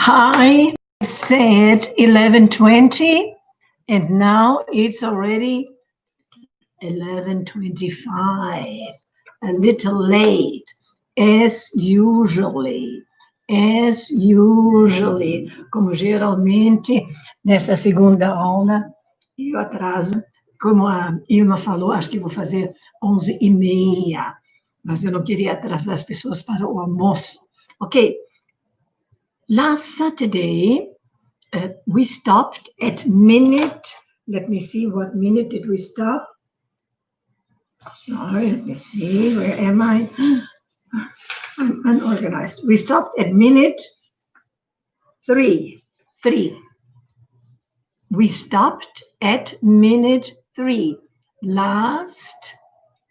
I said 11:20, and now it's already 11:25, a little late, as usually, como geralmente, nessa segunda aula, eu atraso, como a Irma falou, acho que vou fazer 11:30, mas eu não queria atrasar as pessoas para o almoço. Ok. Last Saturday, we stopped at minute, let me see, what minute did we stop? Sorry, let me see, where am I? I'm unorganized. We stopped at minute 3. We stopped at minute 3. Last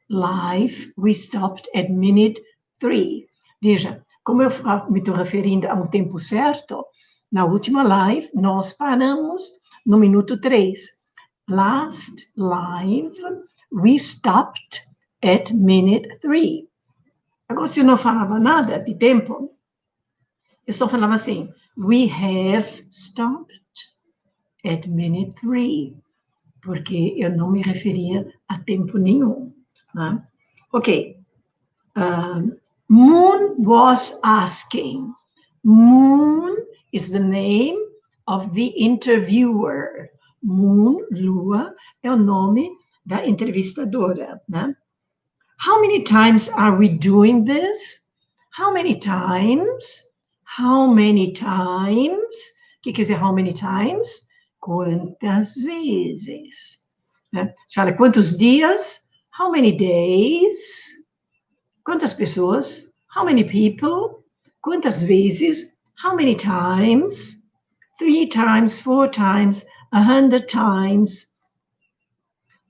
live, we stopped at minute 3. Veja, como eu me estou referindo a um tempo certo, na última live, nós paramos no minuto 3. Last live, we stopped at minute 3. Agora, se eu não falava nada de tempo, eu só falava assim, we have stopped at minute 3, porque eu não me referia a tempo nenhum. Né? Ok. Moon was asking. Moon is the name of the interviewer. Moon, lua, é o nome da entrevistadora, né? How many times are we doing this? How many times? How many times? O que quer dizer how many times? Quantas vezes? Né? Você fala quantos dias? How many days? Quantas pessoas? How many people? Quantas vezes? How many times? 3 times, 4 times, 100 times.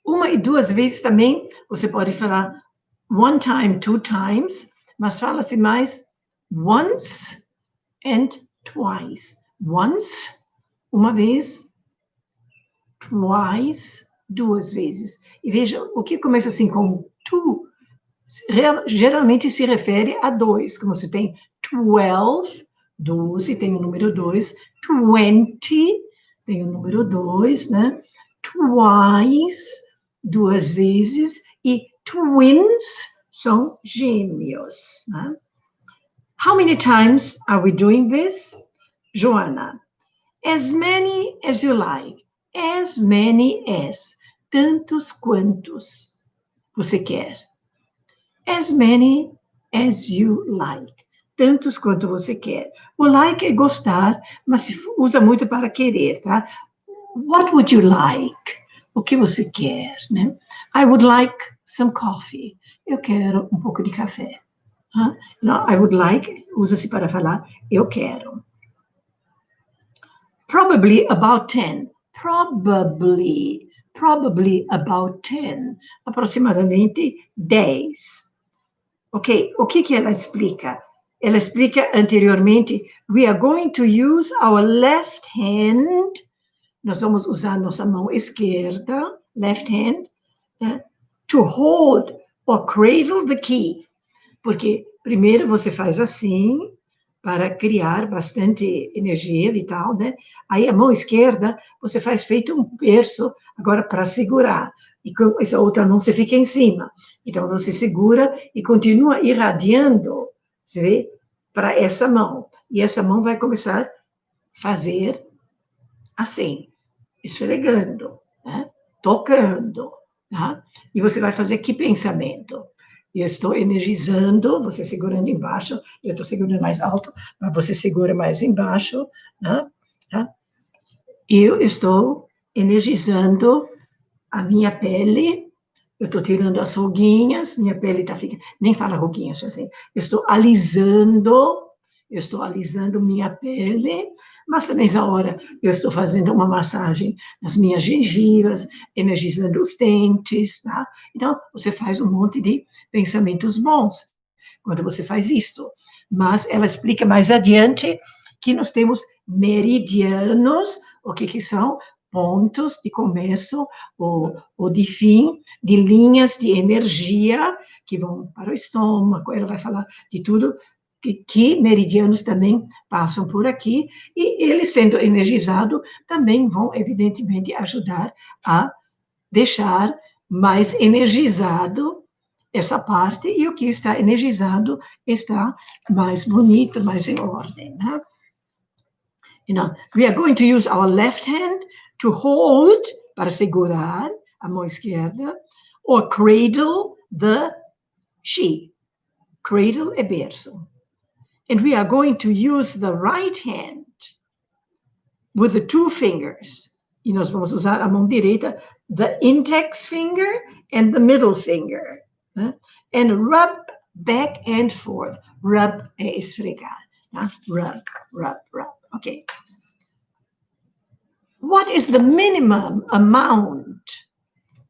1 e 2 vezes também, você pode falar 1 time, 2 times, mas fala-se mais once and twice. Once, 1 vez, twice, 2 vezes. E veja, o que começa assim com to, geralmente se refere a 2, como se tem 12, 12, tem o número 2, 20, tem o número 2, né? Twice, 2 vezes, e twins são gêmeos, né? How many times are we doing this? Joanna, as many as you like, as many as, tantos quantos você quer. As many as you like, tantos quanto você quer. O like é gostar, mas se usa muito para querer, tá? What would you like? O que você quer, né? I would like some coffee. Eu quero um pouco de café. Huh? No, I would like, usa-se para falar, eu quero. Probably about 10. Probably about 10. Aproximadamente 10. Ok, o que ela explica? Ela explica anteriormente, we are going to use our left hand, nós vamos usar nossa mão esquerda, left hand, to hold or cradle the key. Porque primeiro você faz assim, para criar bastante energia vital, né? Aí a mão esquerda, você faz feito um berço, agora para segurar. E com essa outra mão você fica em cima. Então, você segura e continua irradiando, você vê, para essa mão. E essa mão vai começar a fazer assim, esfregando, né? Tocando. Tá? E você vai fazer que pensamento? Eu estou energizando, você segurando embaixo, eu estou segurando mais alto, mas você segura mais embaixo, né? Eu estou energizando a minha pele, eu estou tirando as ruguinhas, minha pele está ficando, nem fala ruguinhas, assim, eu estou alisando minha pele, mas nessa hora eu estou fazendo uma massagem nas minhas gengivas, energizando os dentes, tá? Então, você faz um monte de pensamentos bons quando você faz isto. Mas ela explica mais adiante que nós temos meridianos, o que são? Pontos de começo ou de fim, de linhas de energia que vão para o estômago, ela vai falar de tudo que meridianos também passam por aqui, e eles, sendo energizados, também vão, evidentemente, ajudar a deixar mais energizado essa parte, e o que está energizado está mais bonito, mais em ordem, né? We are going to use our left hand to hold, para segurar a mão esquerda, or cradle the she. Cradle é berço. And we are going to use the right hand with the two fingers. E nós vamos usar a mão direita, the index finger and the middle finger. Né? And rub back and forth. Rub é esfregar. Né? Rub, rub, rub. Okay. What is the minimum amount?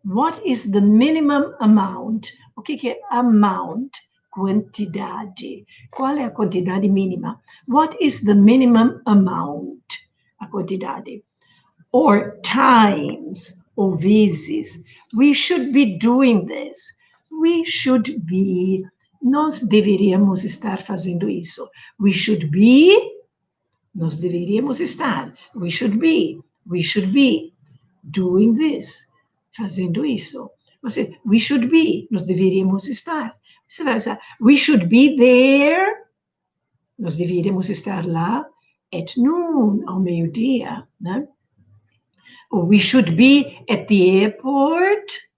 What is the minimum amount? O que é amount? Quantidade. Qual é a quantidade mínima? What is the minimum amount? A quantidade. Or times, ou vezes. We should be doing this. We should be. Nós deveríamos estar fazendo isso. We should be. Nós deveríamos estar. We should be. We should be doing this. Fazendo isso. Você, we should be. Nós deveríamos estar. Você vai usar, we should be there. Nós deveríamos estar lá at noon, ao meio-dia, né? Or we should be at the airport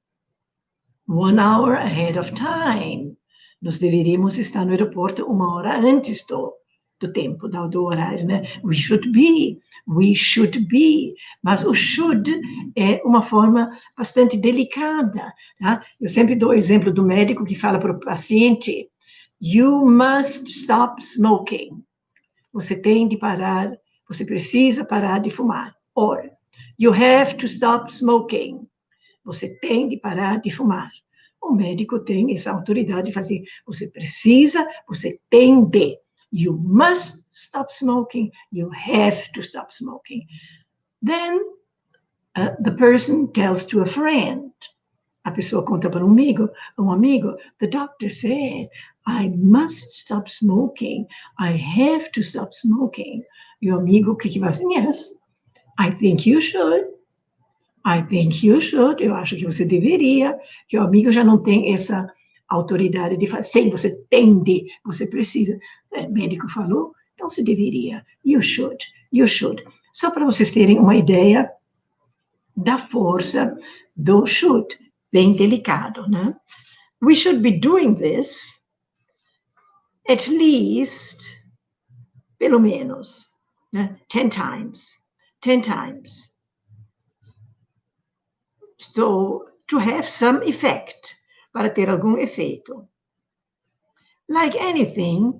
1 hour ahead of time. Nós deveríamos estar no aeroporto 1 hora antes do tempo, do horário, né? We should be. Mas o should é uma forma bastante delicada, tá? Eu sempre dou o exemplo do médico que fala para o paciente, you must stop smoking. Você tem de parar, você precisa parar de fumar. Or, you have to stop smoking. Você tem de parar de fumar. O médico tem essa autoridade de fazer, você precisa, você tem de. You must stop smoking. You have to stop smoking. Then the person tells to a friend. A pessoa conta para um amigo. The doctor said, I must stop smoking. I have to stop smoking. E o amigo, o que vai dizer? Yes, I think you should. I think you should. Eu acho que você deveria. Que o amigo já não tem essa autoridade de falar, sim, você tem de, você precisa. O médico falou, então você deveria. You should. Só para vocês terem uma ideia da força do should, bem delicado, né? We should be doing this at least, pelo menos, né? 10 times. So, to have some effect, para ter algum efeito. Like anything,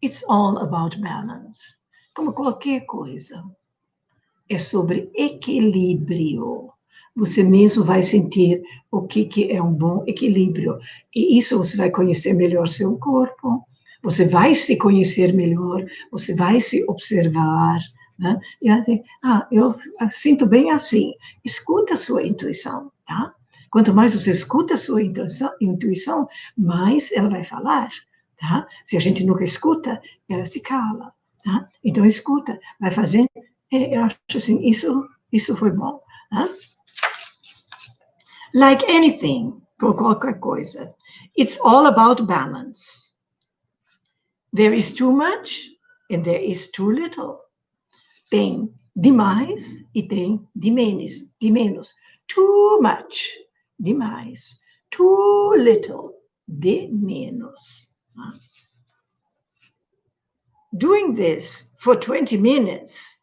it's all about balance. Como qualquer coisa. É sobre equilíbrio. Você mesmo vai sentir o que é um bom equilíbrio. E isso você vai conhecer melhor seu corpo, você vai se conhecer melhor, você vai se observar, né? E assim, eu sinto bem assim. Escuta a sua intuição, tá? Quanto mais você escuta a sua intuição, mais ela vai falar, tá? Se a gente nunca escuta, ela se cala, tá? Então, escuta, vai fazendo. Eu acho assim, isso foi bom, tá? Like anything, por qualquer coisa, it's all about balance. There is too much and there is too little. Tem demais e tem de menos. Too much, demais. Too little, de menos. Doing this for 20 minutes,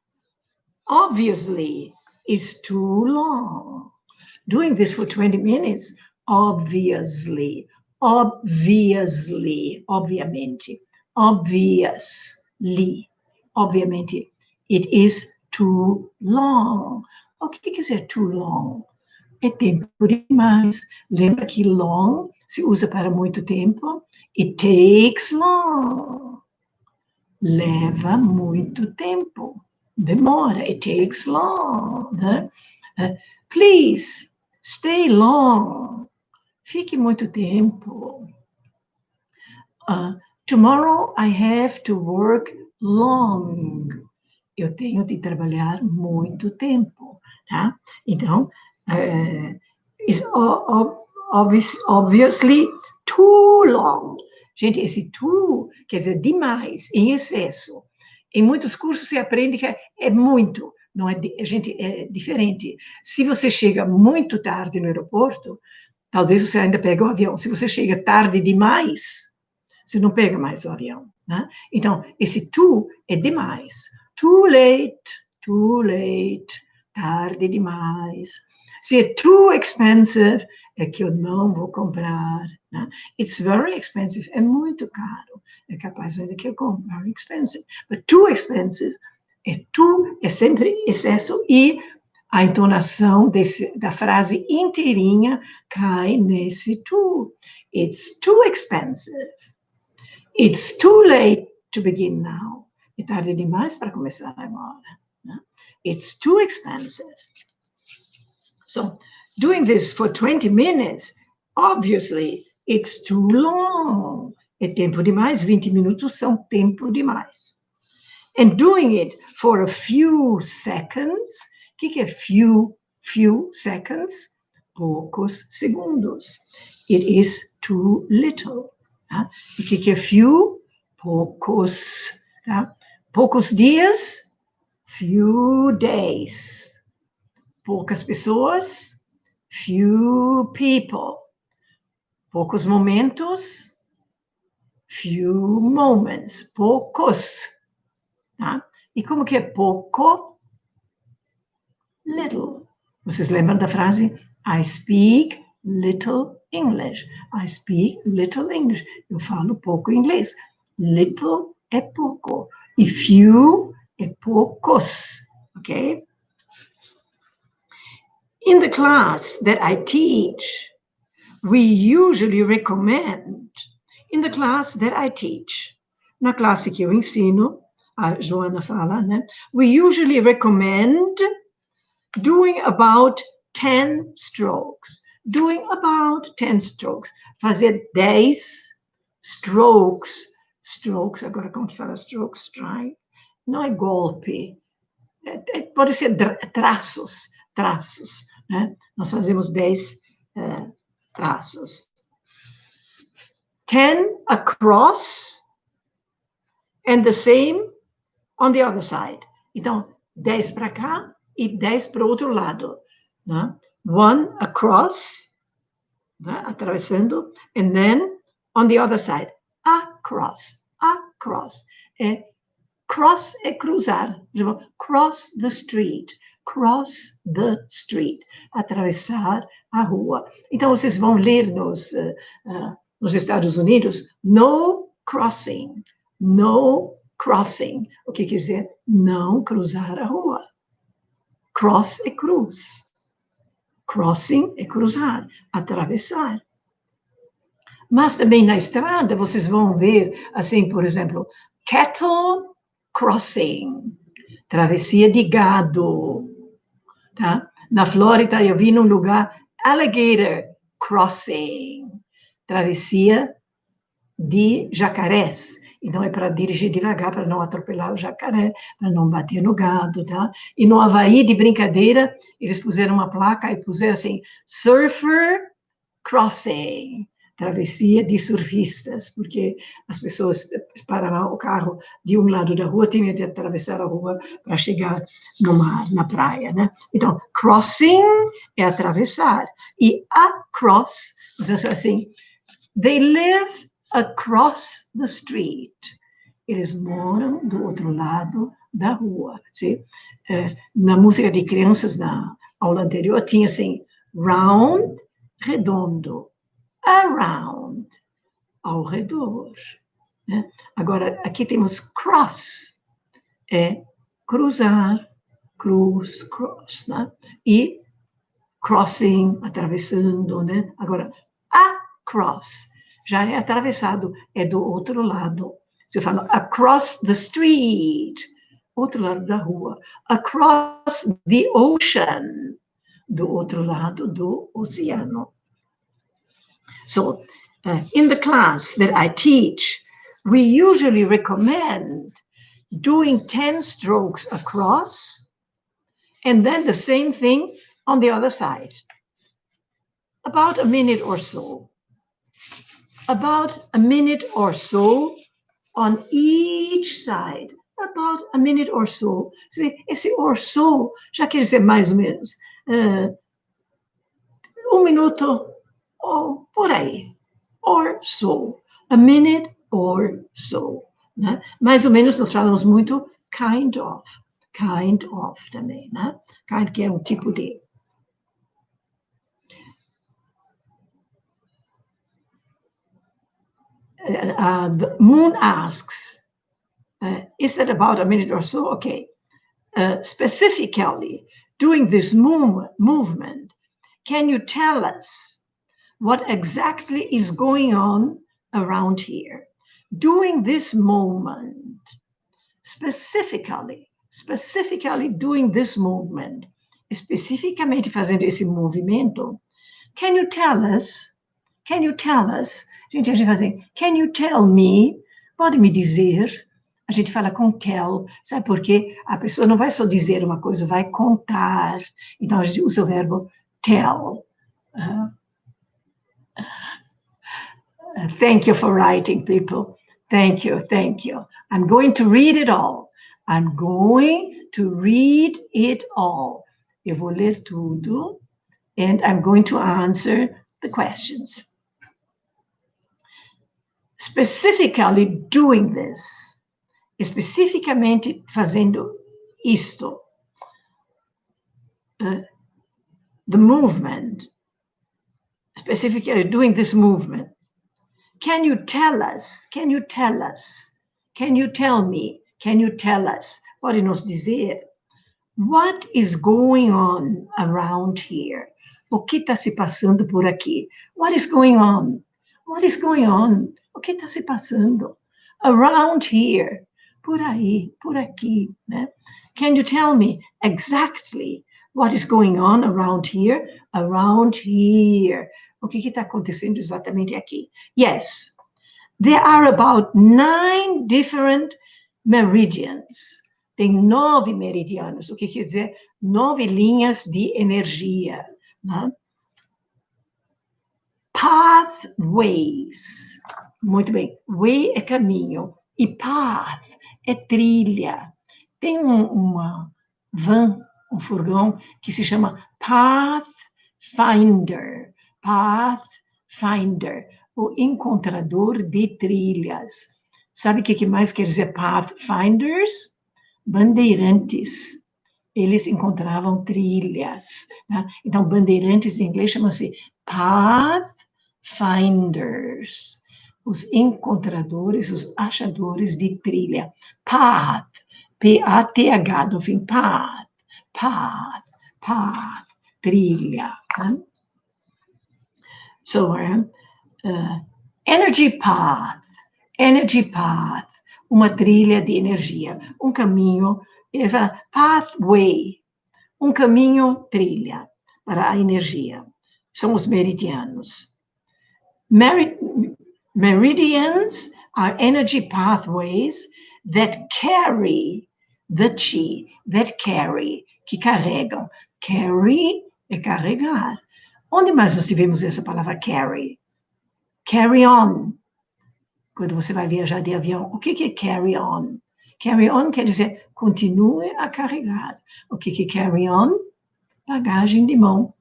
obviously, is too long. Doing this for 20 minutes, obviously, obviamente, it is too long. O que quer dizer too long? É tempo demais. Lembra que long se usa para muito tempo? It takes long. Leva muito tempo. Demora. It takes long. Né? Please, stay long. Fique muito tempo. Tomorrow I have to work long. Eu tenho de trabalhar muito tempo, tá? Então, is obviously too long. Gente, esse too quer dizer demais, em excesso. Em muitos cursos você aprende que é muito, não é? Gente, é diferente. Se você chega muito tarde no aeroporto, talvez você ainda pegue o avião. Se você chega tarde demais, você não pega mais o avião, né? Então, esse too é demais. Too late, tarde demais. Se é too expensive, é que eu não vou comprar, né? It's very expensive, é muito caro. É capaz ainda que eu compre, very expensive. But too expensive, é sempre excesso e a entonação da frase inteirinha cai nesse too. It's too expensive. It's too late to begin now. É tarde demais para começar agora. Né? It's too expensive. So, doing this for 20 minutes, obviously, it's too long. É tempo demais, 20 minutos são tempo demais. And doing it for a few seconds, o que é few seconds? Poucos segundos. It is too little. Tá? E o que é few? Poucos. Tá? Poucos dias? Few days. Poucas pessoas? Few people. Poucos momentos? Few moments. Poucos. Tá? E como que é pouco? Little. Vocês lembram da frase? I speak little English. I speak little English. Eu falo pouco inglês. Little é pouco. E few é poucos. Ok? In the class that I teach, we usually recommend. In the class that I teach. Na classe que eu ensino, a Joanna fala, né? We usually recommend doing about 10 strokes. Doing about 10 strokes. Fazer 10 strokes. Strokes, agora como que fala strokes? Strike? Não é golpe. Pode ser traços. Traços, né? Nós fazemos 10 traços. 10 across and the same on the other side. Então, 10 para cá e 10 para o outro lado. Né? One across, né? Atravessando, and then on the other side, across. Cross é cruzar. Cross the street. Cross the street. Atravessar a rua. Então, vocês vão ler nos Estados Unidos, no crossing. No crossing. O que quer dizer? Não cruzar a rua. Cross é cruz. Crossing é cruzar, atravessar. Mas também na estrada, vocês vão ver, assim, por exemplo, cattle crossing, travessia de gado. Tá? Na Flórida, eu vi num lugar, alligator crossing, travessia de jacarés. Então, é para dirigir devagar, para não atropelar o jacaré, para não bater no gado, tá? E no Havaí, de brincadeira, eles puseram uma placa e puseram assim, surfer crossing, travessia de surfistas, porque as pessoas paravam o carro de um lado da rua, tinham de atravessar a rua para chegar no mar, na praia, né? Então, crossing é atravessar. E across, você fala assim, they live across the street. Eles moram do outro lado da rua. Sim? Na música de crianças, na aula anterior, tinha assim, round, redondo, around, ao redor. Né? Agora, aqui temos cross, é cruzar, cross, né? E crossing, atravessando, né? Agora, across, já é atravessado, é do outro lado. Você fala across the street, outro lado da rua. Across the ocean, do outro lado do oceano. So, in the class that I teach, we usually recommend doing 10 strokes across and then the same thing on the other side. About a minute or so. About a minute or so on each side. About a minute or so. Esse or so já quer dizer mais ou menos 1 minuto ou por aí. Or so. A minute or so. Né? Mais ou menos nós falamos muito kind of. Kind of também, né? Kind que é um tipo de. Moon asks, is that about a minute or so? Okay. Specifically, doing this movement, can you tell us what exactly is going on around here? Doing this movement, specifically doing this movement, especificamente fazendo esse movimento, can you tell us, gente, a gente fala assim, can you tell me, pode me dizer, a gente fala com tell, sabe por quê? A pessoa não vai só dizer uma coisa, vai contar, então a gente usa o verbo tell. Thank you for writing, people. Thank you. I'm going to read it all. Eu vou ler tudo, and I'm going to answer the questions. Specifically doing this, especificamente fazendo isto, the movement, specifically doing this movement. Can you tell us? Can you tell me? Can you tell us? Pode nos dizer. What is going on around here? O que está se passando por aqui? What is going on? O que está se passando? Around here. Por aí, por aqui, né? Can you tell me exactly what is going on around here? Around here. O que está acontecendo exatamente aqui? Yes, there are about 9 different meridians. Tem 9 meridianos. O que quer dizer? 9 linhas de energia. Né? Pathways. Muito bem. Way é caminho. E path é trilha. Tem uma van, um furgão, que se chama Pathfinder. Pathfinder, o encontrador de trilhas. Sabe o que mais quer dizer Pathfinders? Bandeirantes. Eles encontravam trilhas. Né? Então, bandeirantes em inglês chamam-se Pathfinders. Os encontradores, os achadores de trilha. Path, P-A-T-H, no fim, path, trilha. Né? So, energy path, uma trilha de energia, um caminho, pathway, um caminho, trilha para a energia. São os meridianos. Meridians are energy pathways that carry the chi, que carregam. Carry é carregar. Onde mais nós tivemos essa palavra carry? Carry on. Quando você vai viajar de avião, o que é carry on? Carry on quer dizer continue a carregar. O que é carry on? Bagagem de mão.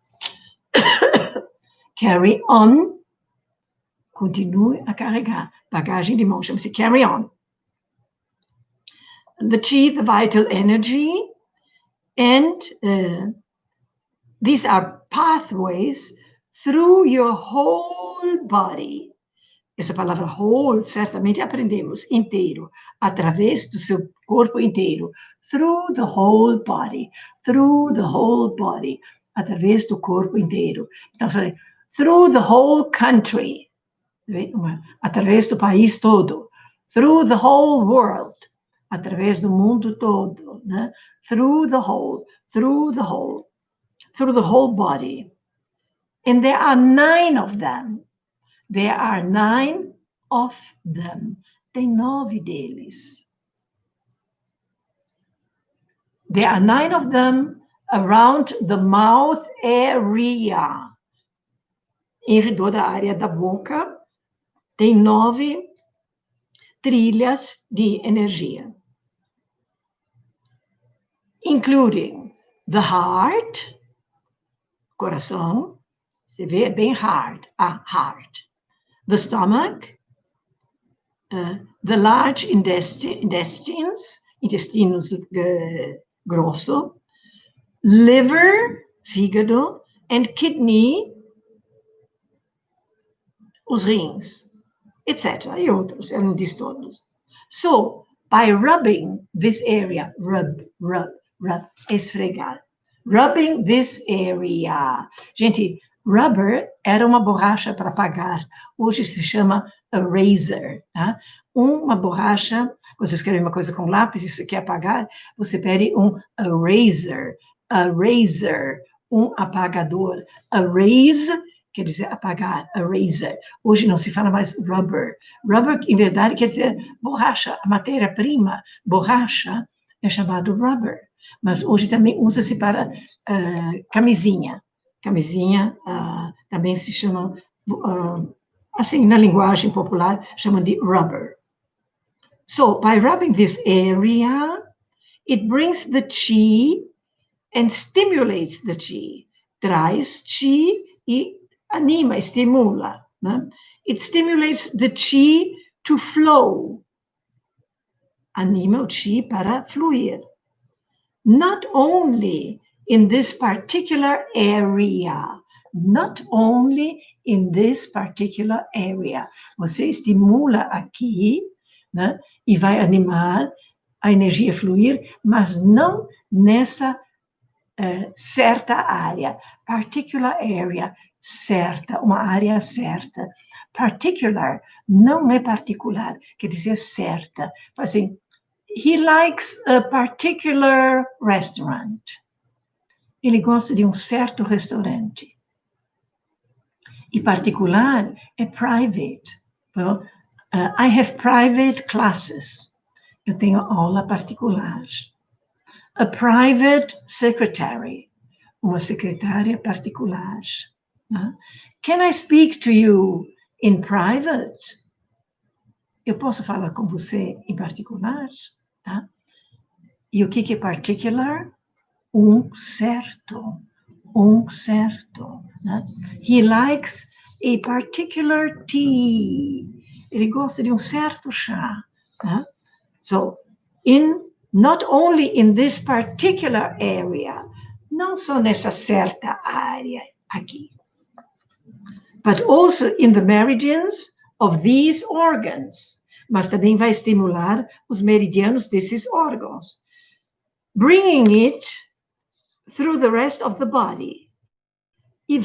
Carry on, continue a carregar. Bagagem de mão, chama-se carry on. The chi, the vital energy, and these are pathways through your whole body. Essa palavra whole, certamente aprendemos, inteiro, através do seu corpo inteiro. Through the whole body, através do corpo inteiro. Então, through the whole country, através do país todo. Through the whole world, através do mundo todo. Né? Through the whole body. And there are 9 of them. There are 9 of them. Tem 9 deles. There are 9 of them around the mouth area. Em redor da área da boca, tem 9 trilhas de energia. Including the heart, coração, você vê, é bem hard, heart. The stomach, the large intestines grosso, liver, fígado, and kidney, os rins, etc. E outros, eu não disse todos. So, by rubbing this area, rub, esfregar. Rubbing this area. Gente, rubber era uma borracha para apagar. Hoje se chama eraser. Tá? Uma borracha, quando você escreve uma coisa com lápis e você quer apagar, você pede um eraser. Eraser, um apagador. Erase quer dizer apagar, eraser. Hoje não se fala mais rubber. Rubber, em verdade, quer dizer borracha. A matéria-prima, borracha, é chamado rubber. Mas hoje também usa-se para camisinha. Camisinha também se chama, assim, na linguagem popular, chamam de rubber. So, by rubbing this area, it brings the chi and stimulates the chi. Traz chi e anima, estimula. Né? It stimulates the chi to flow. Anima o chi para fluir. Not only in this particular area. Not only in this particular area. Você estimula aqui, né? E vai animar a energia fluir, mas não nessa certa área. Particular area, certa, uma área certa. Particular não é particular, quer dizer certa. Assim, he likes a particular restaurant. Ele gosta de um certo restaurante. E particular é private. Well, I have private classes. Eu tenho aula particular. A private secretary. Uma secretária particular. Can I speak to you in private? Eu posso falar com você em particular? Tá? E o que é particular? Certo. Certo. Né? He likes a particular tea. Ele gosta de um certo chá. Né? So, not only in this particular area, não só nessa certa área aqui, but also in the meridians of these organs, mas também vai estimular os meridianos desses órgãos, bringing it through the rest of the body. E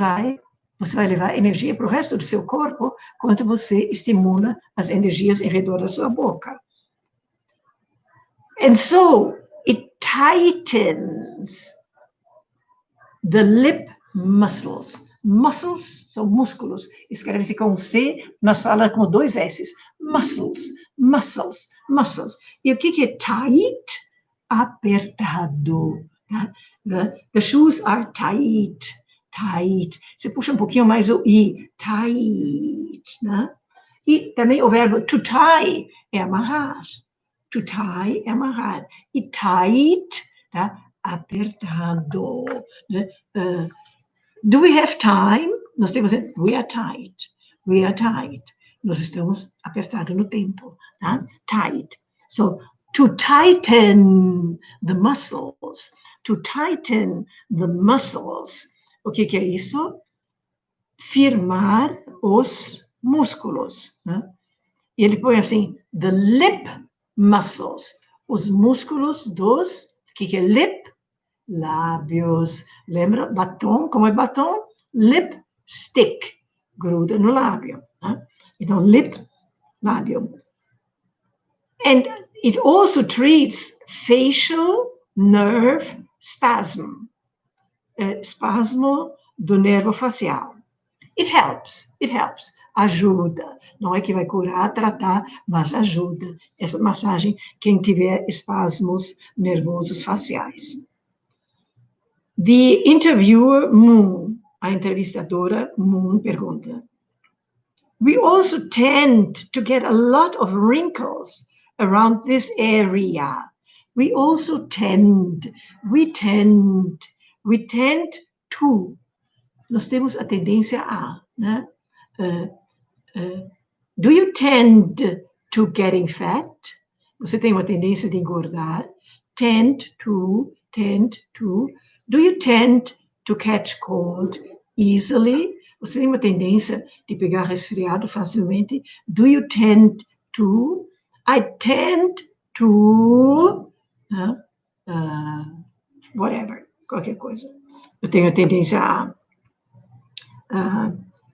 você vai levar energia para o resto do seu corpo, quando você estimula as energias em redor da sua boca. And so, it tightens the lip muscles. Muscles são músculos. Escreve-se com C, mas fala com 2 S's. Muscles. E o que é tight? Apertado. The shoes are tight. Você puxa um pouquinho mais o I. Tight. Né? E também o verbo to tie é amarrar. To tie é amarrar. E tight, tá? Apertado. Né? Do we have time? Nós temos, we are tight. Nós estamos apertados no tempo. Tá? Tight. So, to tighten the muscles. O que é isso? Firmar os músculos. Né? E ele põe assim, the lip muscles. Os músculos dos, o que é lip? Lábios. Lembra? Batom, como é batom? Lipstick. Gruda no lábio. Né? Então, lábio. And it also treats facial nerve spasm. Espasmo do nervo facial. It helps, it helps. Ajuda. Não é que vai curar, tratar, mas ajuda. Essa massagem, quem tiver espasmos nervosos faciais. The interviewer, Moon, a entrevistadora, Moon, pergunta. We also tend to get a lot of wrinkles around this area. We also tend, we tend to. Nós temos a tendência a, né? Do you tend to getting fat? Você tem uma tendência de engordar? Tend to. Do you tend to catch cold easily? Você tem uma tendência de pegar resfriado facilmente? Do you tend to? I tend to. Whatever, qualquer coisa. Eu tenho a tendência a.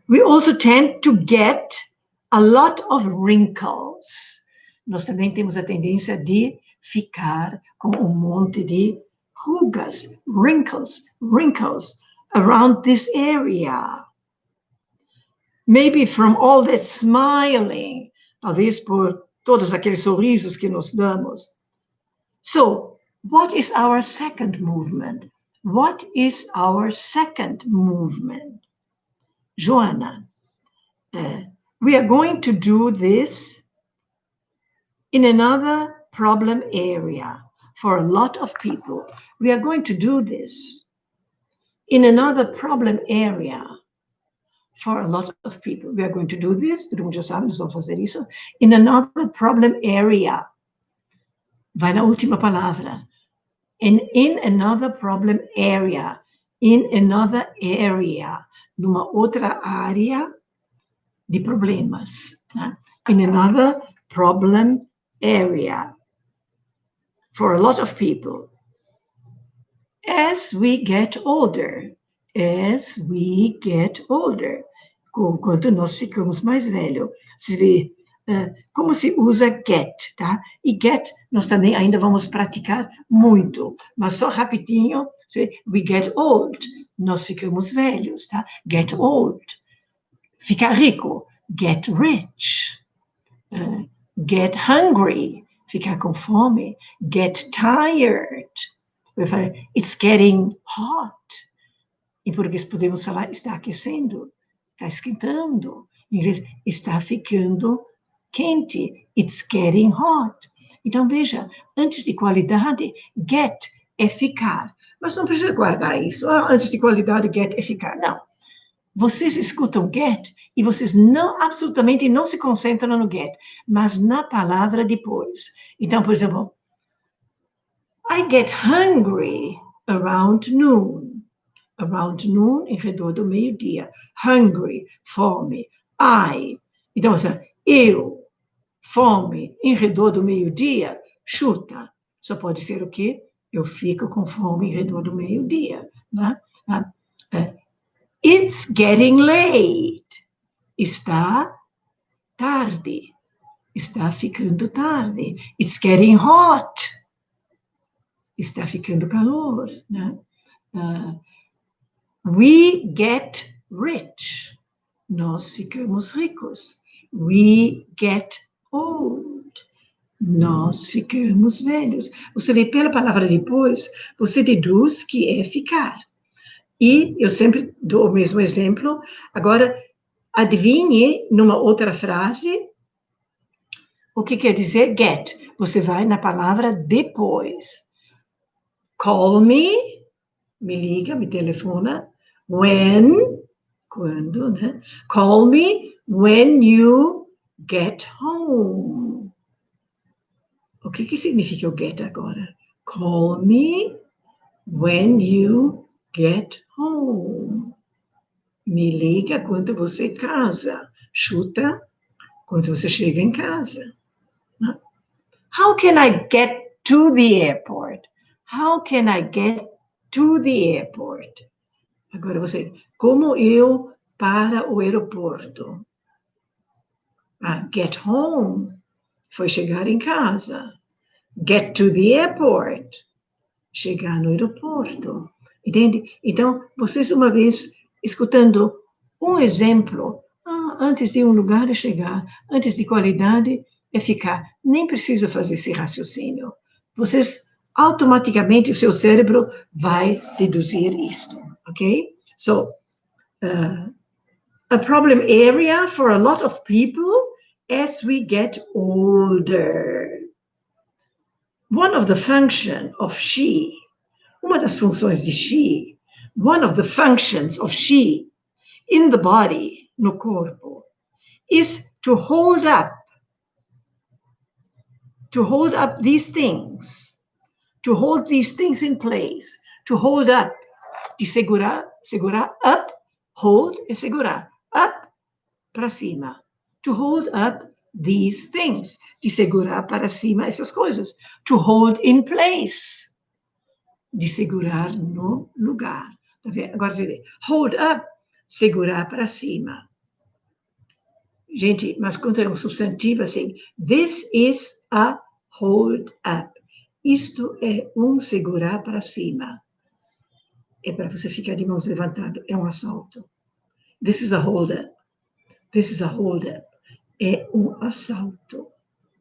We also tend to get a lot of wrinkles. Nós também temos a tendência de ficar com um monte de rugas, wrinkles, around this area. Maybe from all that smiling, talvez por todos aqueles sorrisos que nos damos. So, what is our second movement? What is our second movement? Joanna, we are going to do this in another problem area for a lot of people. We are going to do this in another problem area for a lot of people. We are going to do this, todo mundo já sabe, nós vamos fazer isso, in another problem area. Vai na última palavra. In another problem area. In another area. Numa outra área de problemas. Né? In another problem area. For a lot of people. As we get older. As we get older. Quando nós ficamos mais velhos. Se vê como se usa get, tá? E get nós também ainda vamos praticar muito. Mas só rapidinho, we get old. Nós ficamos velhos, tá? Get old. Ficar rico. Get rich. Get hungry. Ficar com fome. Get tired. Eu falei, it's getting hot. Em português podemos falar, está aquecendo. Está esquentando. Em inglês, está ficando quente. It's getting hot. Então, veja, antes de qualidade, get é ficar. Mas não precisa guardar isso. Antes de qualidade, get é ficar. Não. Vocês escutam get e vocês absolutamente não se concentram no get, mas na palavra depois. Então, por exemplo, I get hungry around noon. Around noon, em redor do meio-dia. Hungry, fome. Então, eu, fome, em redor do meio-dia, chuta. Só pode ser o quê? Eu fico com fome em redor do meio-dia. Né? It's getting late. Está tarde. Está ficando tarde. It's getting hot. Está ficando calor. Né? We get rich. Nós ficamos ricos. We get old. Nós ficamos velhos. Você vê pela palavra depois, você deduz que é ficar. E eu sempre dou o mesmo exemplo. Agora, adivinhe numa outra frase o que quer dizer get. Você vai na palavra depois. Call me liga, me telefona. When, quando, né? Call me when you get home. O que significa o get agora? Call me when you get home. Me liga quando você casa. Chuta quando você chega em casa. How can I get to the airport? How can I get to the airport? Agora você, como eu para o aeroporto? Get home foi chegar em casa. Get to the airport, chegar no aeroporto. Entende? Então, vocês uma vez escutando Um exemplo, antes de um lugar é chegar, antes de qualidade é ficar. Nem precisa fazer esse raciocínio. Vocês, automaticamente, o seu cérebro vai deduzir isto, ok? So, a problem area for a lot of people as we get older. One of the functions of she, uma das funções de she, one of the functions of she in the body, no corpo, is to hold up these things, to hold these things in place, to hold up, de segurar, up, hold é segurar, up, para cima, to hold up these things, de segurar para cima essas coisas, to hold in place, de segurar no lugar. Tá vendo? Agora, hold up, segurar para cima. Gente, mas quando é um substantivo assim, this is a hold up. Isto é um segurar para cima. É para você ficar de mãos levantadas, é um assalto. This is a hold up. This is a hold up. É um assalto.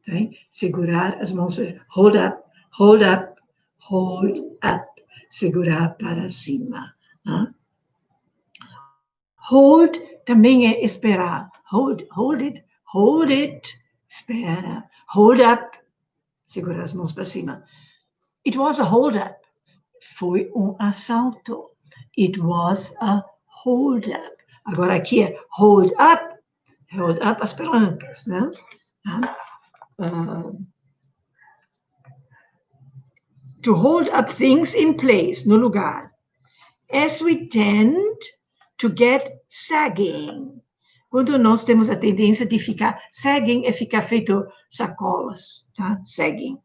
Okay? Segurar as mãos, hold up, hold up, hold up. Segurar para cima. Huh? Hold também é esperar. Hold it, espera. Hold up, segurar as mãos para cima. It was a hold up. Foi um assalto. It was a hold up. Agora aqui é hold up as palancas, né? To hold up things in place, no lugar. As we tend to get sagging. Quando nós temos a tendência de ficar, sagging é ficar feito sacolas, tá? Sagging.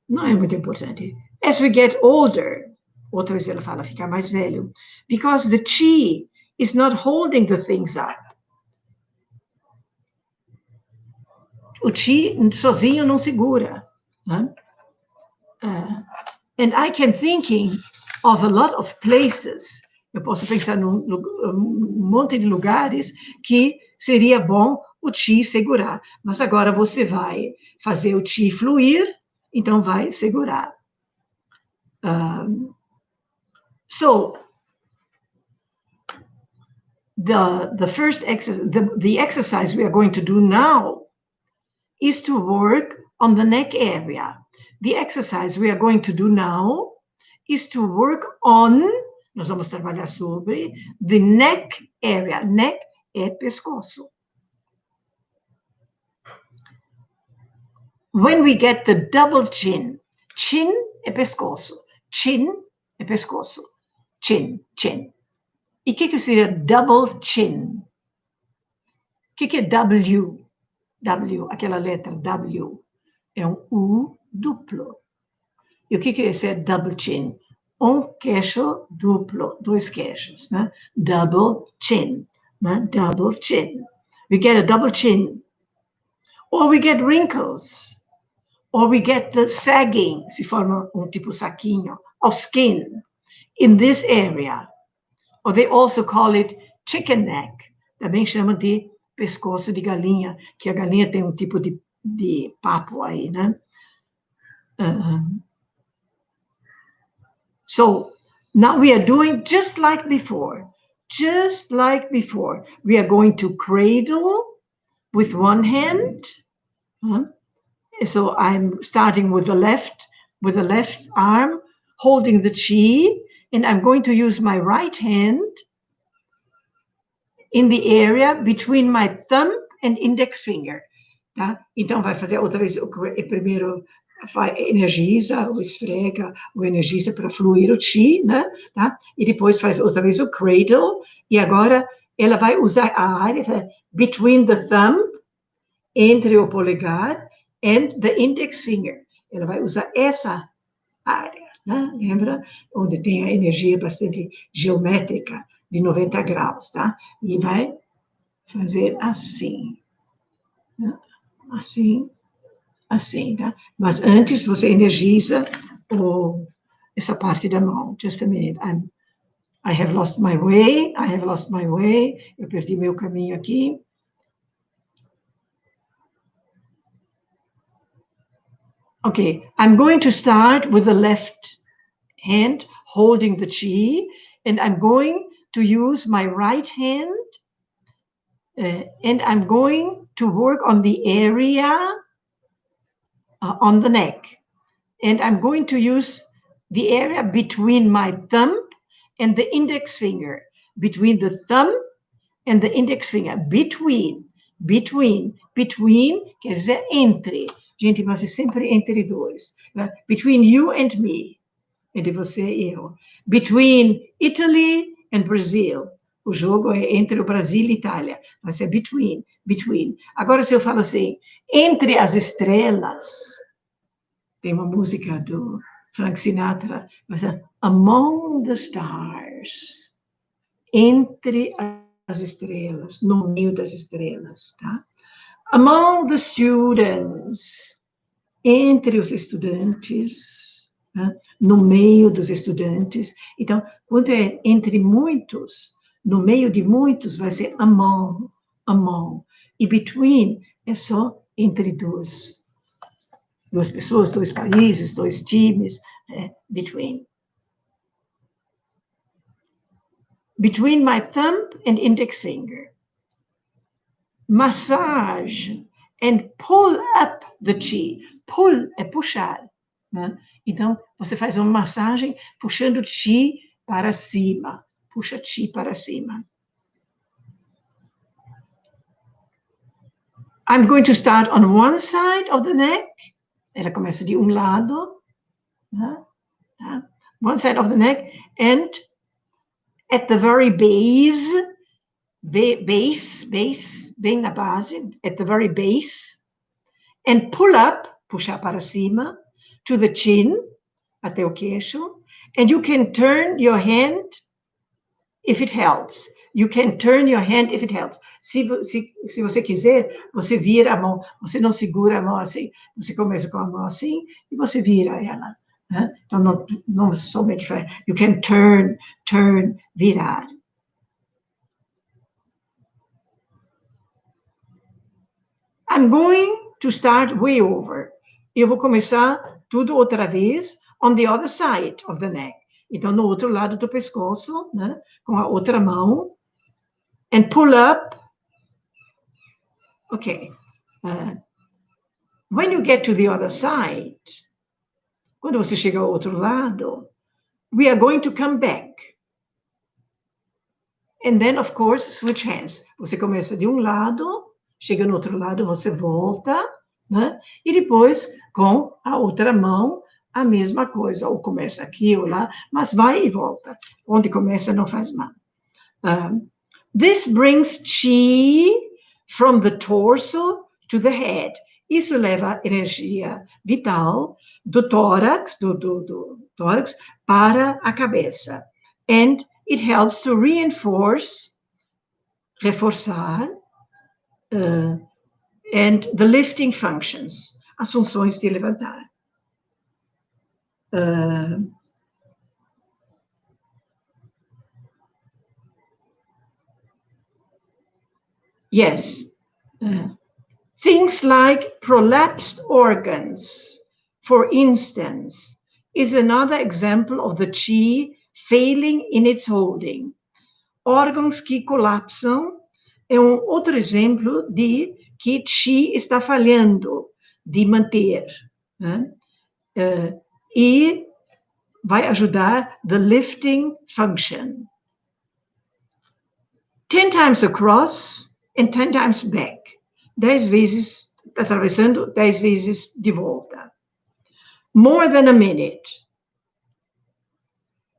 Não é muito importante. As we get older, outra vez ela fala ficar mais velho, because the chi is not holding the things up. O chi sozinho não segura. Né? And I can thinking of a lot of places. Eu posso pensar num monte de lugares que seria bom o chi segurar. Mas agora você vai fazer o chi fluir, então vai segurar. So, the first exercise, the exercise we are going to do now is to work on the neck area. The exercise we are going to do now is to work on, nós vamos trabalhar sobre, the neck area. Neck é pescoço. When we get the double chin, chin é pescoço, chin é pescoço, chin. E o que seria double chin? O que é W? W, aquela letra W, é um U duplo. E o que é esse double chin? Um queixo duplo, dois queixos, né? Double chin, né? Double chin. We get a double chin. Or we get wrinkles. Or we get the sagging, se forma um tipo saquinho, of skin in this area. Or they also call it chicken neck. Também chama de pescoço de galinha, que a galinha tem um tipo de papo aí, né? So, now we are doing just like before. Just like before. We are going to cradle with one hand. So I'm starting with the left arm, holding the chi, and I'm going to use my right hand in the area between my thumb and index finger. Tá? Então, vai fazer outra vez, primeiro energiza, ou esfrega, ou energiza para fluir o chi, né? Tá? E depois faz outra vez o cradle, e agora ela vai usar a área between the thumb, entre o polegar, and the index finger. Ela vai usar essa área, né? Lembra? Onde tem a energia bastante geométrica, de 90 graus, tá? E vai fazer assim. Né? Assim, tá? Mas antes você energiza essa parte da mão. Just a minute. I have lost my way. I have lost my way. Eu perdi meu caminho aqui. Okay, I'm going to start with the left hand holding the chi, and I'm going to use my right hand, and I'm going to work on the area on the neck. And I'm going to use the area between my thumb and the index finger. Between the thumb and the index finger. Between, quer dizer entre. Gente, mas é sempre entre dois. Né? Between you and me. Entre você e eu. Between Italy and Brazil. O jogo é entre o Brasil e Itália. Mas é between. Agora, se eu falo assim, entre as estrelas, tem uma música do Frank Sinatra, mas é Among the Stars. Entre as estrelas, no meio das estrelas, tá? Among the students. Entre os estudantes, né? No meio dos estudantes. Então, quando é entre muitos, no meio de muitos, vai ser among. E between é só entre duas pessoas, dois países, dois times, between. Between my thumb and index finger. Massage and pull up the chi. Pull é puxar, né? Então, você faz uma massagem puxando o chi para cima. Puxa chi para cima. I'm going to start on one side of the neck. Ela começa de lado. Né? One side of the neck. And at the very base, bem na base, at the very base. And pull up, puxar para cima, to the chin, até o queixo. And you can turn your hand if it helps. You can turn your hand if it helps. Se você quiser, você vira a mão. Você não segura a mão assim. Você começa com a mão assim e você vira ela. Né? Então, não somente faz. You can turn, virar. I'm going to start way over. Eu vou começar tudo outra vez on the other side of the neck. Então, no outro lado do pescoço, né? Com a outra mão. And pull up. Okay. When you get to the other side, quando você chega ao outro lado, we are going to come back. And then, of course, switch hands. Você começa de lado, chega no outro lado, você volta, né? E depois, com a outra mão, a mesma coisa. Ou começa aqui ou lá, mas vai e volta. Onde começa não faz mal. This brings chi from the torso to the head. Isso leva energia vital do tórax, do tórax para a cabeça. And it helps to reforçar, and the lifting functions, as funções de levantar. Yes. Things like prolapsed organs, for instance, is another example of the chi failing in its holding. Órgãos que colapsam é outro exemplo de que chi está falhando de manter. Né? E vai ajudar the lifting function. 10 times across and 10 times back. 10 vezes atravessando, 10 vezes de volta. More than a minute.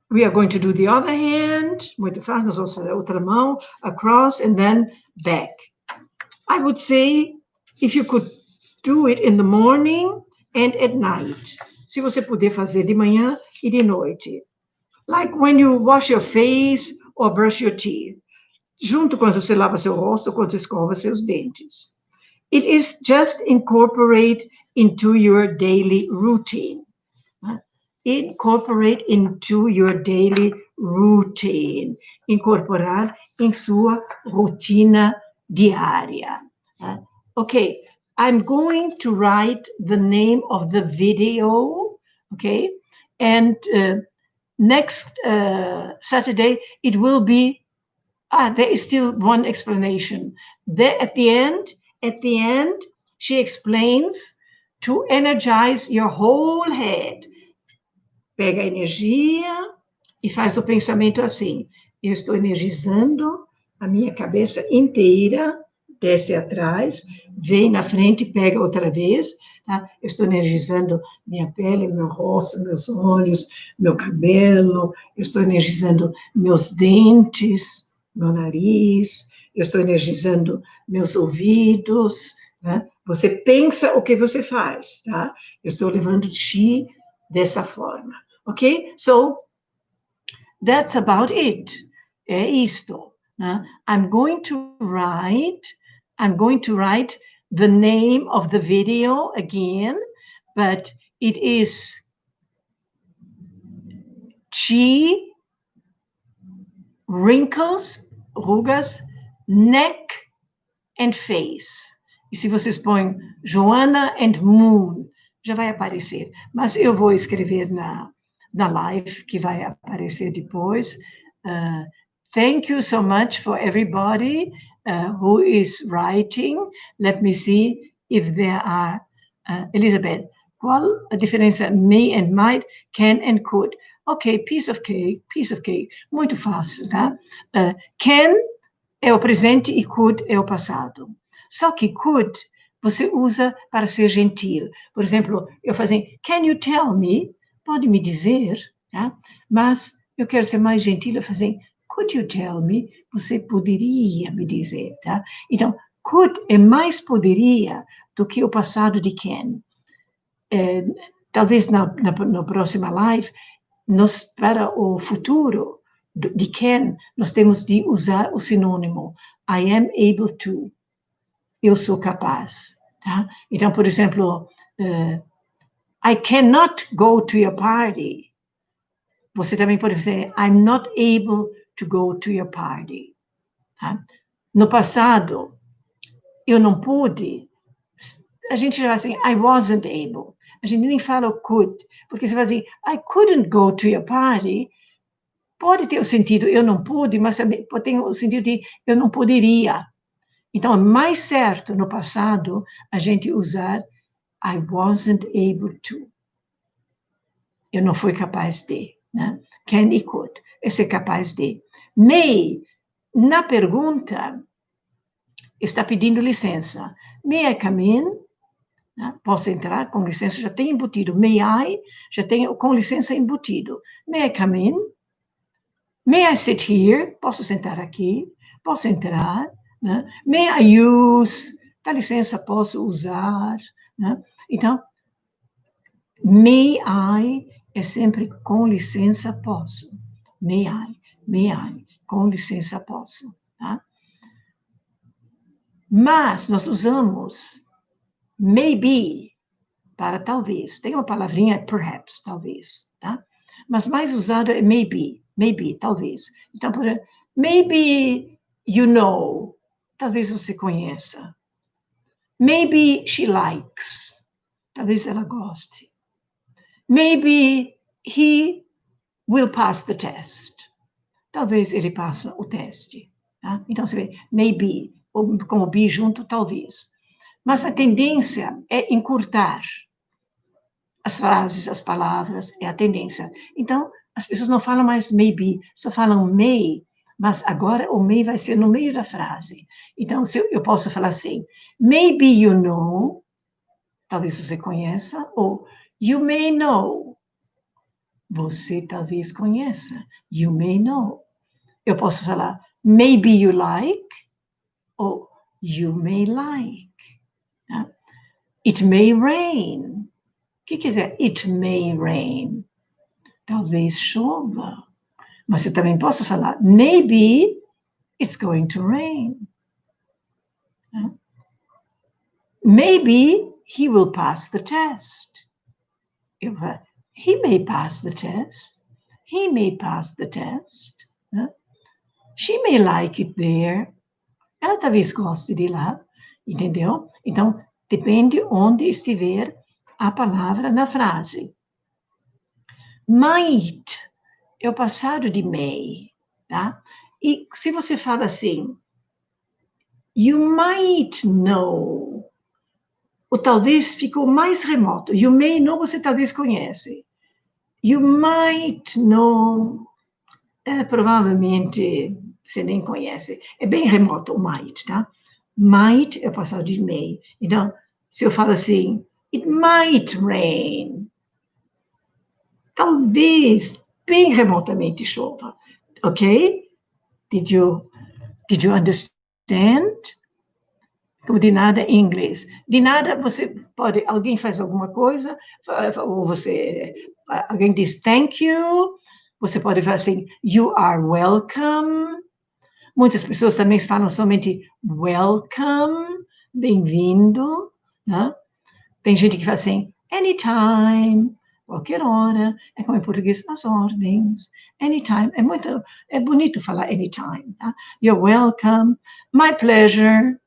We are going to do the other hand. Muito fácil, nós vamos fazer a outra mão, across and then back. I would say, if you could do it in the morning and at night. Se você puder fazer de manhã e de noite. Like when you wash your face or brush your teeth. Junto quando você lava seu rosto, quando escova seus dentes. It is just incorporate into your daily routine. Incorporate into your daily routine, incorporar em sua rotina diária. Okay, I'm going to write the name of the video, okay, and next Saturday it will be, there is still one explanation. There at the end, she explains to energize your whole head. Pega a energia e faz o pensamento assim. Eu estou energizando a minha cabeça inteira, desce atrás, vem na frente, pega outra vez. Tá? Eu estou energizando minha pele, meu rosto, meus olhos, meu cabelo. Eu estou energizando meus dentes, meu nariz. Eu estou energizando meus ouvidos. Né? Você pensa o que você faz, tá? Eu estou levando chi dessa forma. Okay? So, that's about it. É isto. I'm going to write the name of the video again, but it is chi, wrinkles, rugas, neck and face. E se vocês põem Joanna and Moon, já vai aparecer. Mas eu vou escrever na live, que vai aparecer depois. Thank you so much for everybody who is writing. Let me see if there are... Elisabeth, qual a diferença may and might, can and could? Ok, piece of cake. Muito fácil, tá? Can é o presente e could é o passado. Só que could você usa para ser gentil. Por exemplo, eu fazer, can you tell me? Pode me dizer, tá? Mas eu quero ser mais gentil, eu fazer, could you tell me? Você poderia me dizer, tá? Então, could é mais poderia do que o passado de can. Talvez na próxima live, para o futuro de can, nós temos de usar o sinônimo I am able to. Eu sou capaz. Tá? Então, por exemplo, I cannot go to your party. Você também pode dizer, I'm not able to go to your party. Tá? No passado, eu não pude. A gente já vai assim, I wasn't able. A gente nem fala o could, porque você vai dizer, I couldn't go to your party. Pode ter o sentido, eu não pude, mas também tem o sentido de eu não poderia. Então, é mais certo no passado a gente usar I wasn't able to. Eu não fui capaz de. Né? Can e could. Eu ser capaz de. May, na pergunta, está pedindo licença. May I come in? Né? Posso entrar? Com licença, já tem embutido. May I? Já tem com licença embutido. May I come in? May I sit here? Posso sentar aqui? Posso entrar? Né? May I use? Dá licença, posso usar? Né? Então, may I é sempre com licença, posso. May I, com licença, posso. Tá? Mas nós usamos maybe para talvez. Tem uma palavrinha perhaps, talvez. Tá? Mas mais usado é maybe, talvez. Então, por exemplo, maybe you know. Talvez você conheça. Maybe she likes. Talvez ela goste. Maybe he will pass the test. Talvez ele passe o teste. Tá? Então, você vê, maybe, ou com o be junto, talvez. Mas a tendência é encurtar as frases, as palavras, é a tendência. Então, as pessoas não falam mais maybe, só falam may, mas agora o may vai ser no meio da frase. Então, se eu posso falar assim, maybe you know, talvez você conheça, ou you may know, você talvez conheça, you may know. Eu posso falar, maybe you like, ou you may like. Tá? It may rain. O que quer dizer it may rain? Talvez chova. Mas eu também posso falar, maybe it's going to rain. Maybe he will pass the test. He may pass the test. He may pass the test. Né? She may like it there. Ela talvez goste de lá, entendeu? Então, depende onde estiver a palavra na frase. Might é o passado de may, tá? E se você fala assim, you might know, ou talvez ficou mais remoto, you may know você talvez conhece, you might know, provavelmente você nem conhece, é bem remoto o might, tá? Might é o passado de may. Então, se eu falo assim, it might rain, talvez bem remotamente chova, ok? Did you understand? Como de nada em inglês. De nada você pode, alguém faz alguma coisa, ou alguém diz thank you, você pode falar assim, you are welcome. Muitas pessoas também falam somente welcome, bem-vindo, né? Tem gente que fala assim, anytime, qualquer hora, é como em português, as ordens, anytime, é bonito falar anytime, tá? You're welcome, my pleasure,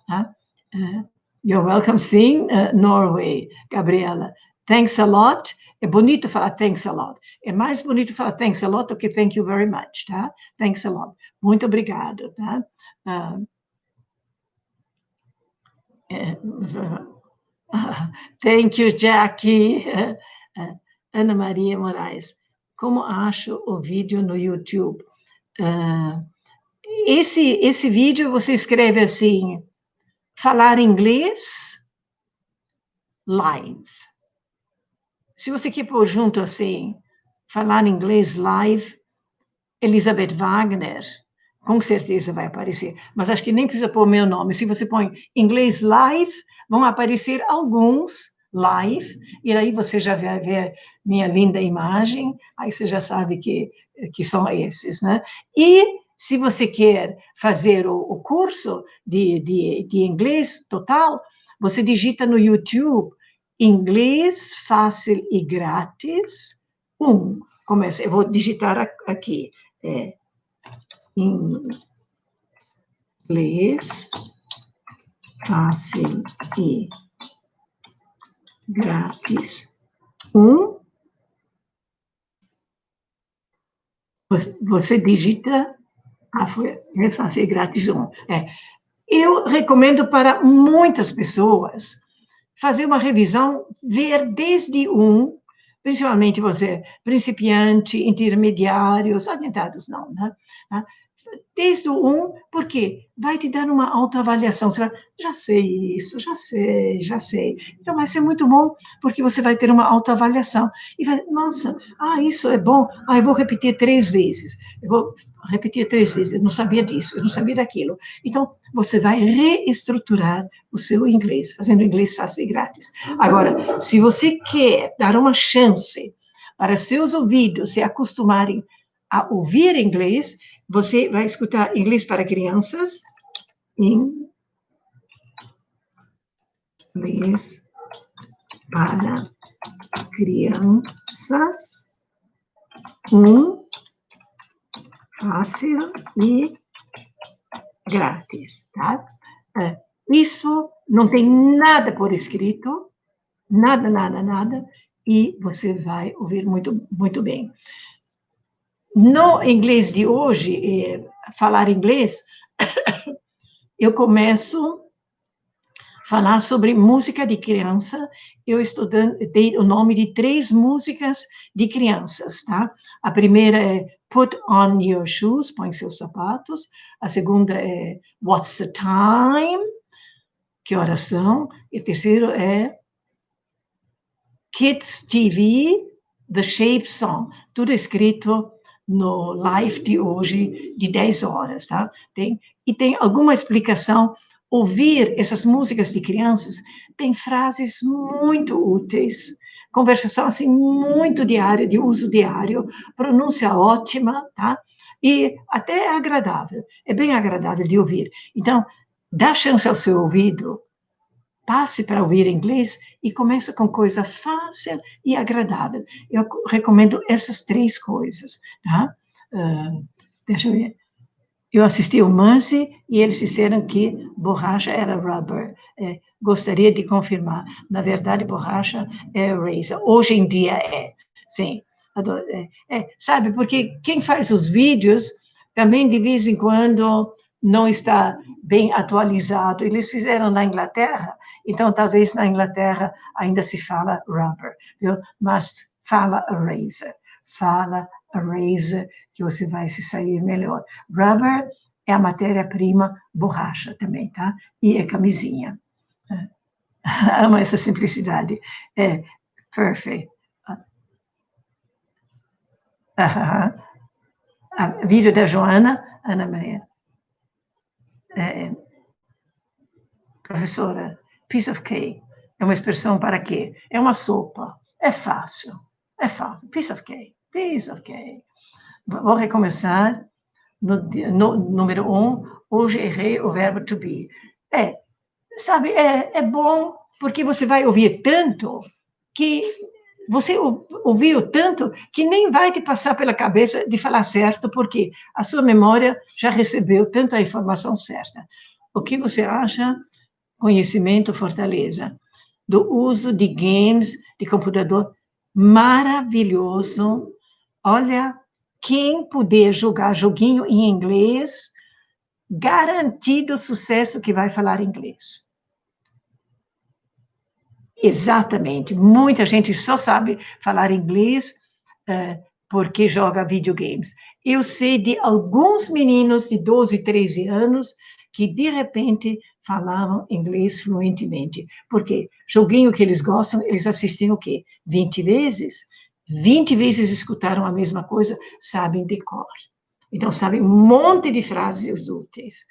tá? You're welcome, sim, Norway, Gabriela, thanks a lot, é bonito falar thanks a lot, é mais bonito falar thanks a lot do que thank you very much, tá? Thanks a lot, muito obrigado, tá? Thank you, Jackie. Ana Maria Moraes, como acho o vídeo no YouTube? Esse vídeo você escreve assim, falar inglês live. Se você quer pôr junto assim, falar inglês live, Elisabeth Wagner, com certeza vai aparecer. Mas acho que nem precisa pôr meu nome. Se você põe inglês live, vão aparecer alguns live, e aí você já vai ver minha linda imagem, aí você já sabe que são esses, né? E se você quer fazer o curso de inglês total, você digita no YouTube Inglês Fácil e Grátis 1. Começa, eu vou digitar aqui. Inglês fácil e grátis 1. Você digita inglês fácil e grátis 1. Eu recomendo para muitas pessoas fazer uma revisão, ver desde 1, principalmente você, principiante, intermediários, adiantados não, né? Desde o 1, porque vai te dar uma autoavaliação. Você vai, já sei isso, já sei. Então, vai ser muito bom, porque você vai ter uma autoavaliação. E vai, nossa, isso é bom. Eu vou repetir 3 vezes. Eu vou repetir 3 vezes. Eu não sabia disso, eu não sabia daquilo. Então, você vai reestruturar o seu inglês, fazendo inglês fácil e grátis. Agora, se você quer dar uma chance para seus ouvidos se acostumarem a ouvir inglês, você vai escutar inglês para crianças, inglês para crianças, fácil e grátis, tá? Isso não tem nada por escrito, nada, e você vai ouvir muito, muito bem. No inglês de hoje, falar inglês, eu começo a falar sobre música de criança. Eu dei o nome de 3 músicas de crianças, tá? A primeira é Put on Your Shoes, põe seus sapatos. A segunda é What's the Time? Que horas são? E o terceiro é Kids TV, The Shape Song. Tudo escrito no live de hoje, de 10 horas, tá? Tem alguma explicação. Ouvir essas músicas de crianças tem frases muito úteis, conversação, assim, muito diária, de uso diário, pronúncia ótima, tá? E até é agradável, é bem agradável de ouvir. Então, dá chance ao seu ouvido passe para ouvir inglês e comece com coisa fácil e agradável. Eu recomendo essas 3 coisas, tá? Deixa eu ver. Eu assisti o Mansi e eles disseram que borracha era rubber. Gostaria de confirmar. Na verdade, borracha é eraser. Hoje em dia é. Sim. Sabe, porque quem faz os vídeos também, de vez em quando, não está bem atualizado. Eles fizeram na Inglaterra, então talvez na Inglaterra ainda se fala rubber, viu? Mas fala eraser. Fala eraser, que você vai se sair melhor. Rubber é a matéria-prima borracha também, tá? E é camisinha. Amo essa simplicidade. Perfect. Vídeo da Joanna, Ana Maria. Professora, piece of cake é uma expressão para quê? É uma sopa. É fácil. Piece of cake. Piece of cake. Vou recomeçar no número 1. Hoje errei o verbo to be. Sabe, é bom porque você vai ouvir tanto que você ouviu tanto que nem vai te passar pela cabeça de falar certo, porque a sua memória já recebeu tanta informação certa. O que você acha? Conhecimento, fortaleza. Do uso de games, de computador, maravilhoso. Olha, quem puder jogar joguinho em inglês, garantido sucesso que vai falar inglês. Exatamente. Muita gente só sabe falar inglês porque joga videogames. Eu sei de alguns meninos de 12, 13 anos que, de repente, falavam inglês fluentemente. Porque joguinho que eles gostam, eles assistem o quê? 20 vezes? 20 vezes escutaram a mesma coisa, sabem de cor. Então, sabem um monte de frases úteis.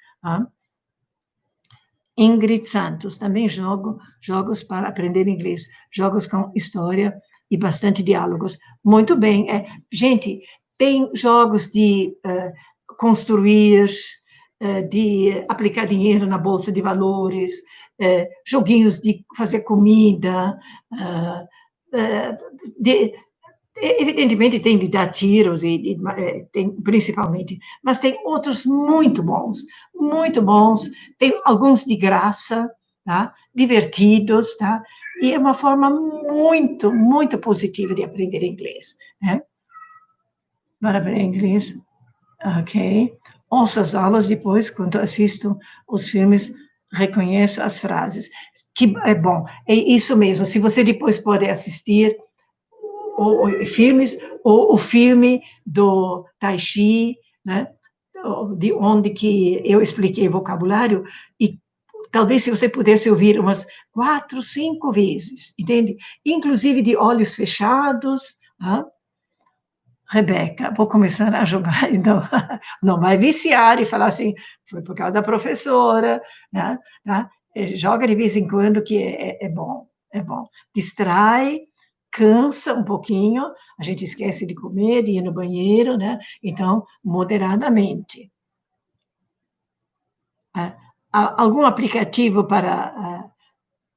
Ingrid Santos, também jogos para aprender inglês, jogos com história e bastante diálogos. Muito bem. Gente, tem jogos de construir, de aplicar dinheiro na bolsa de valores, joguinhos de fazer comida, evidentemente tem de dar tiros, tem, principalmente, mas tem outros muito bons, tem alguns de graça, tá? Divertidos, tá? E é uma forma muito, muito positiva de aprender inglês, né? Para aprender inglês, ok. Ouço as aulas depois, quando assisto os filmes, reconheço as frases. Que é bom, é isso mesmo, se você depois pode assistir filmes, ou o filme do TaiChi, né, de onde que eu expliquei vocabulário, e talvez se você pudesse ouvir umas 4, 5 vezes, entende? Inclusive de olhos fechados. Rebeca, vou começar a jogar, então, não vai viciar e falar assim, foi por causa da professora, né? Tá? Joga de vez em quando, que é bom, distrai, cansa um pouquinho, a gente esquece de comer, de ir no banheiro, né? Então, moderadamente. Algum aplicativo para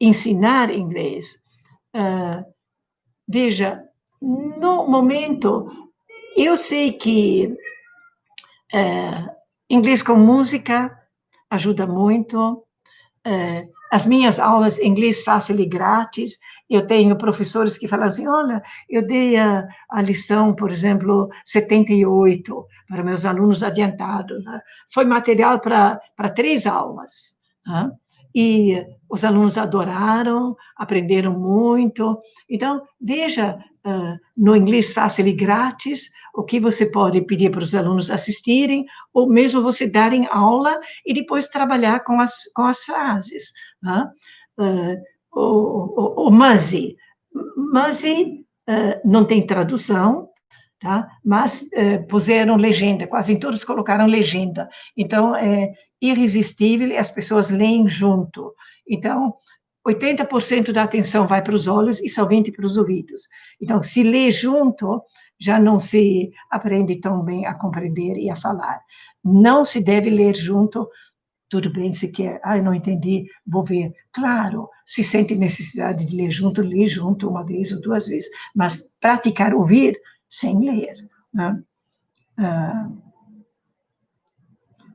ensinar inglês? Veja, no momento, eu sei que inglês com música ajuda muito. As minhas aulas inglês fácil e grátis, eu tenho professores que falam assim, olha, eu dei a lição, por exemplo, 78 para meus alunos adiantados, né? Foi material para 3 aulas, né? E os alunos adoraram, aprenderam muito. Então, veja, no inglês fácil e grátis, o que você pode pedir para os alunos assistirem, ou mesmo você darem aula e depois trabalhar com as frases. Né? O Muzzy não tem tradução, tá? Mas puseram legenda, quase todos colocaram legenda. Então, é irresistível e as pessoas leem junto. Então, 80% da atenção vai para os olhos e só 20% para os ouvidos. Então, se lê junto, já não se aprende tão bem a compreender e a falar. Não se deve ler junto tudo bem, se quer, eu não entendi, vou ver. Claro, se sente necessidade de ler junto uma vez ou duas vezes, mas praticar ouvir sem ler, né?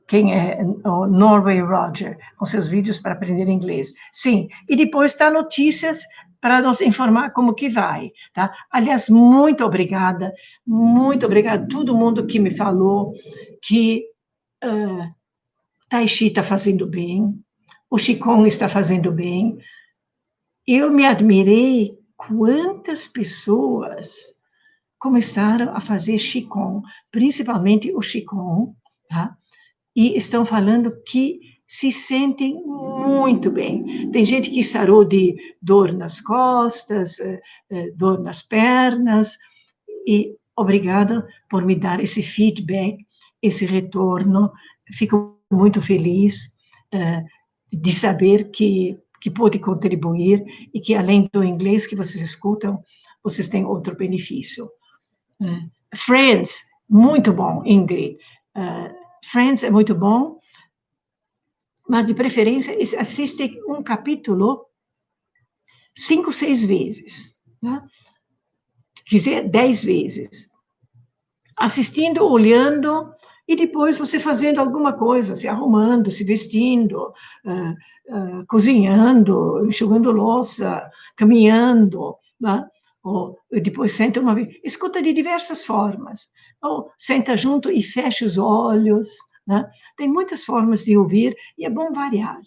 Quem é o Norway Roger, com seus vídeos para aprender inglês. Sim, e depois está notícias para nos informar como que vai, tá? Aliás, muito obrigada a todo mundo que me falou que TaiChi está fazendo bem, o QiGong está fazendo bem. Eu me admirei quantas pessoas começaram a fazer QiGong, principalmente o QiGong, tá? E estão falando que se sentem muito bem. Tem gente que sarou de dor nas costas, dor nas pernas, e obrigada por me dar esse feedback, esse retorno. Fico muito feliz de saber que pude contribuir e que, além do inglês que vocês escutam, vocês têm outro benefício. Friends, muito bom, Ingrid. Friends é muito bom, mas de preferência assiste um capítulo 5, 6 vezes, né? Quiser 10 vezes, assistindo, olhando, e depois você fazendo alguma coisa, se arrumando, se vestindo, cozinhando, enxugando louça, caminhando, né? Ou depois senta uma vez, escuta de diversas formas, ou senta junto e fecha os olhos, né? Tem muitas formas de ouvir e é bom variar.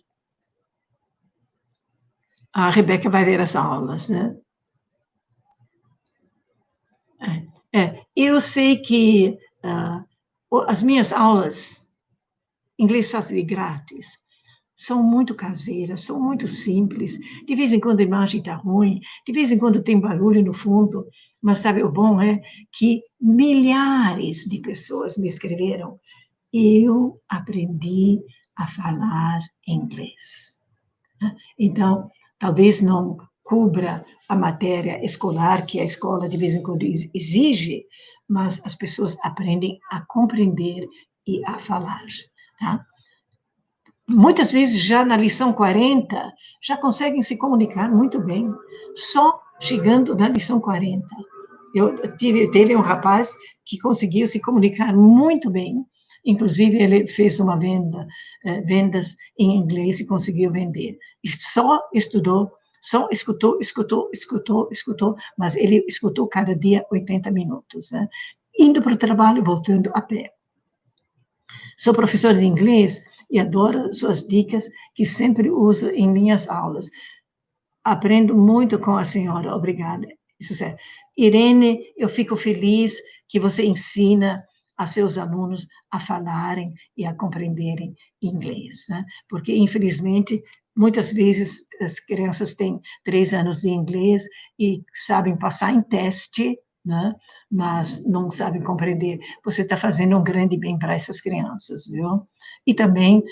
A Rebeca vai ver as aulas, né? Eu sei que as minhas aulas, inglês fácil e grátis, são muito caseiras, são muito simples. De vez em quando a imagem está ruim, de vez em quando tem barulho no fundo, mas sabe, o bom é que milhares de pessoas me escreveram. Eu aprendi a falar inglês. Então, talvez não cubra a matéria escolar que a escola de vez em quando exige, mas as pessoas aprendem a compreender e a falar, tá? Muitas vezes, já na lição 40, já conseguem se comunicar muito bem, só chegando na lição 40. Teve um rapaz que conseguiu se comunicar muito bem, inclusive ele fez uma vendas em inglês e conseguiu vender. E só escutou, mas ele escutou cada dia 80 minutos, né? Indo para o trabalho, voltando a pé. Sou professora de inglês e adoro suas dicas, que sempre uso em minhas aulas. Aprendo muito com a senhora, obrigada. Isso é. Irene, eu fico feliz que você ensina a seus alunos a falarem e a compreenderem inglês, né? Porque, infelizmente, muitas vezes as crianças têm 3 anos de inglês e sabem passar em teste, né? Mas não sabem compreender. Você está fazendo um grande bem para essas crianças, viu? E também,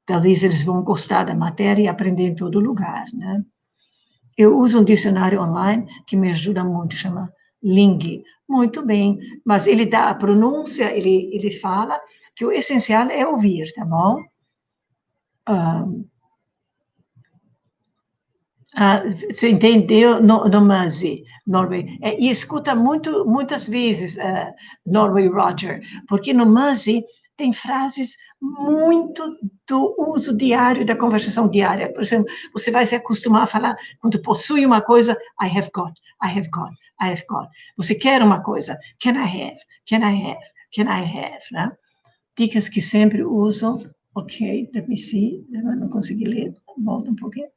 talvez eles vão gostar da matéria e aprender em todo lugar, né? Eu uso um dicionário online que me ajuda muito, chama Ling. Muito bem, mas ele dá a pronúncia, ele fala que o essencial é ouvir, tá bom? Você entendeu, Nomase, Norway? E escuta muitas vezes, Norway Roger, porque no Muzzy tem frases muito do uso diário, da conversação diária. Por exemplo, você vai se acostumar a falar, quando possui uma coisa, I have got, I have got, I have got. Você quer uma coisa, can I have, can I have, can I have, né? Dicas que sempre uso, ok, let me see, eu não consegui ler, volta um pouquinho.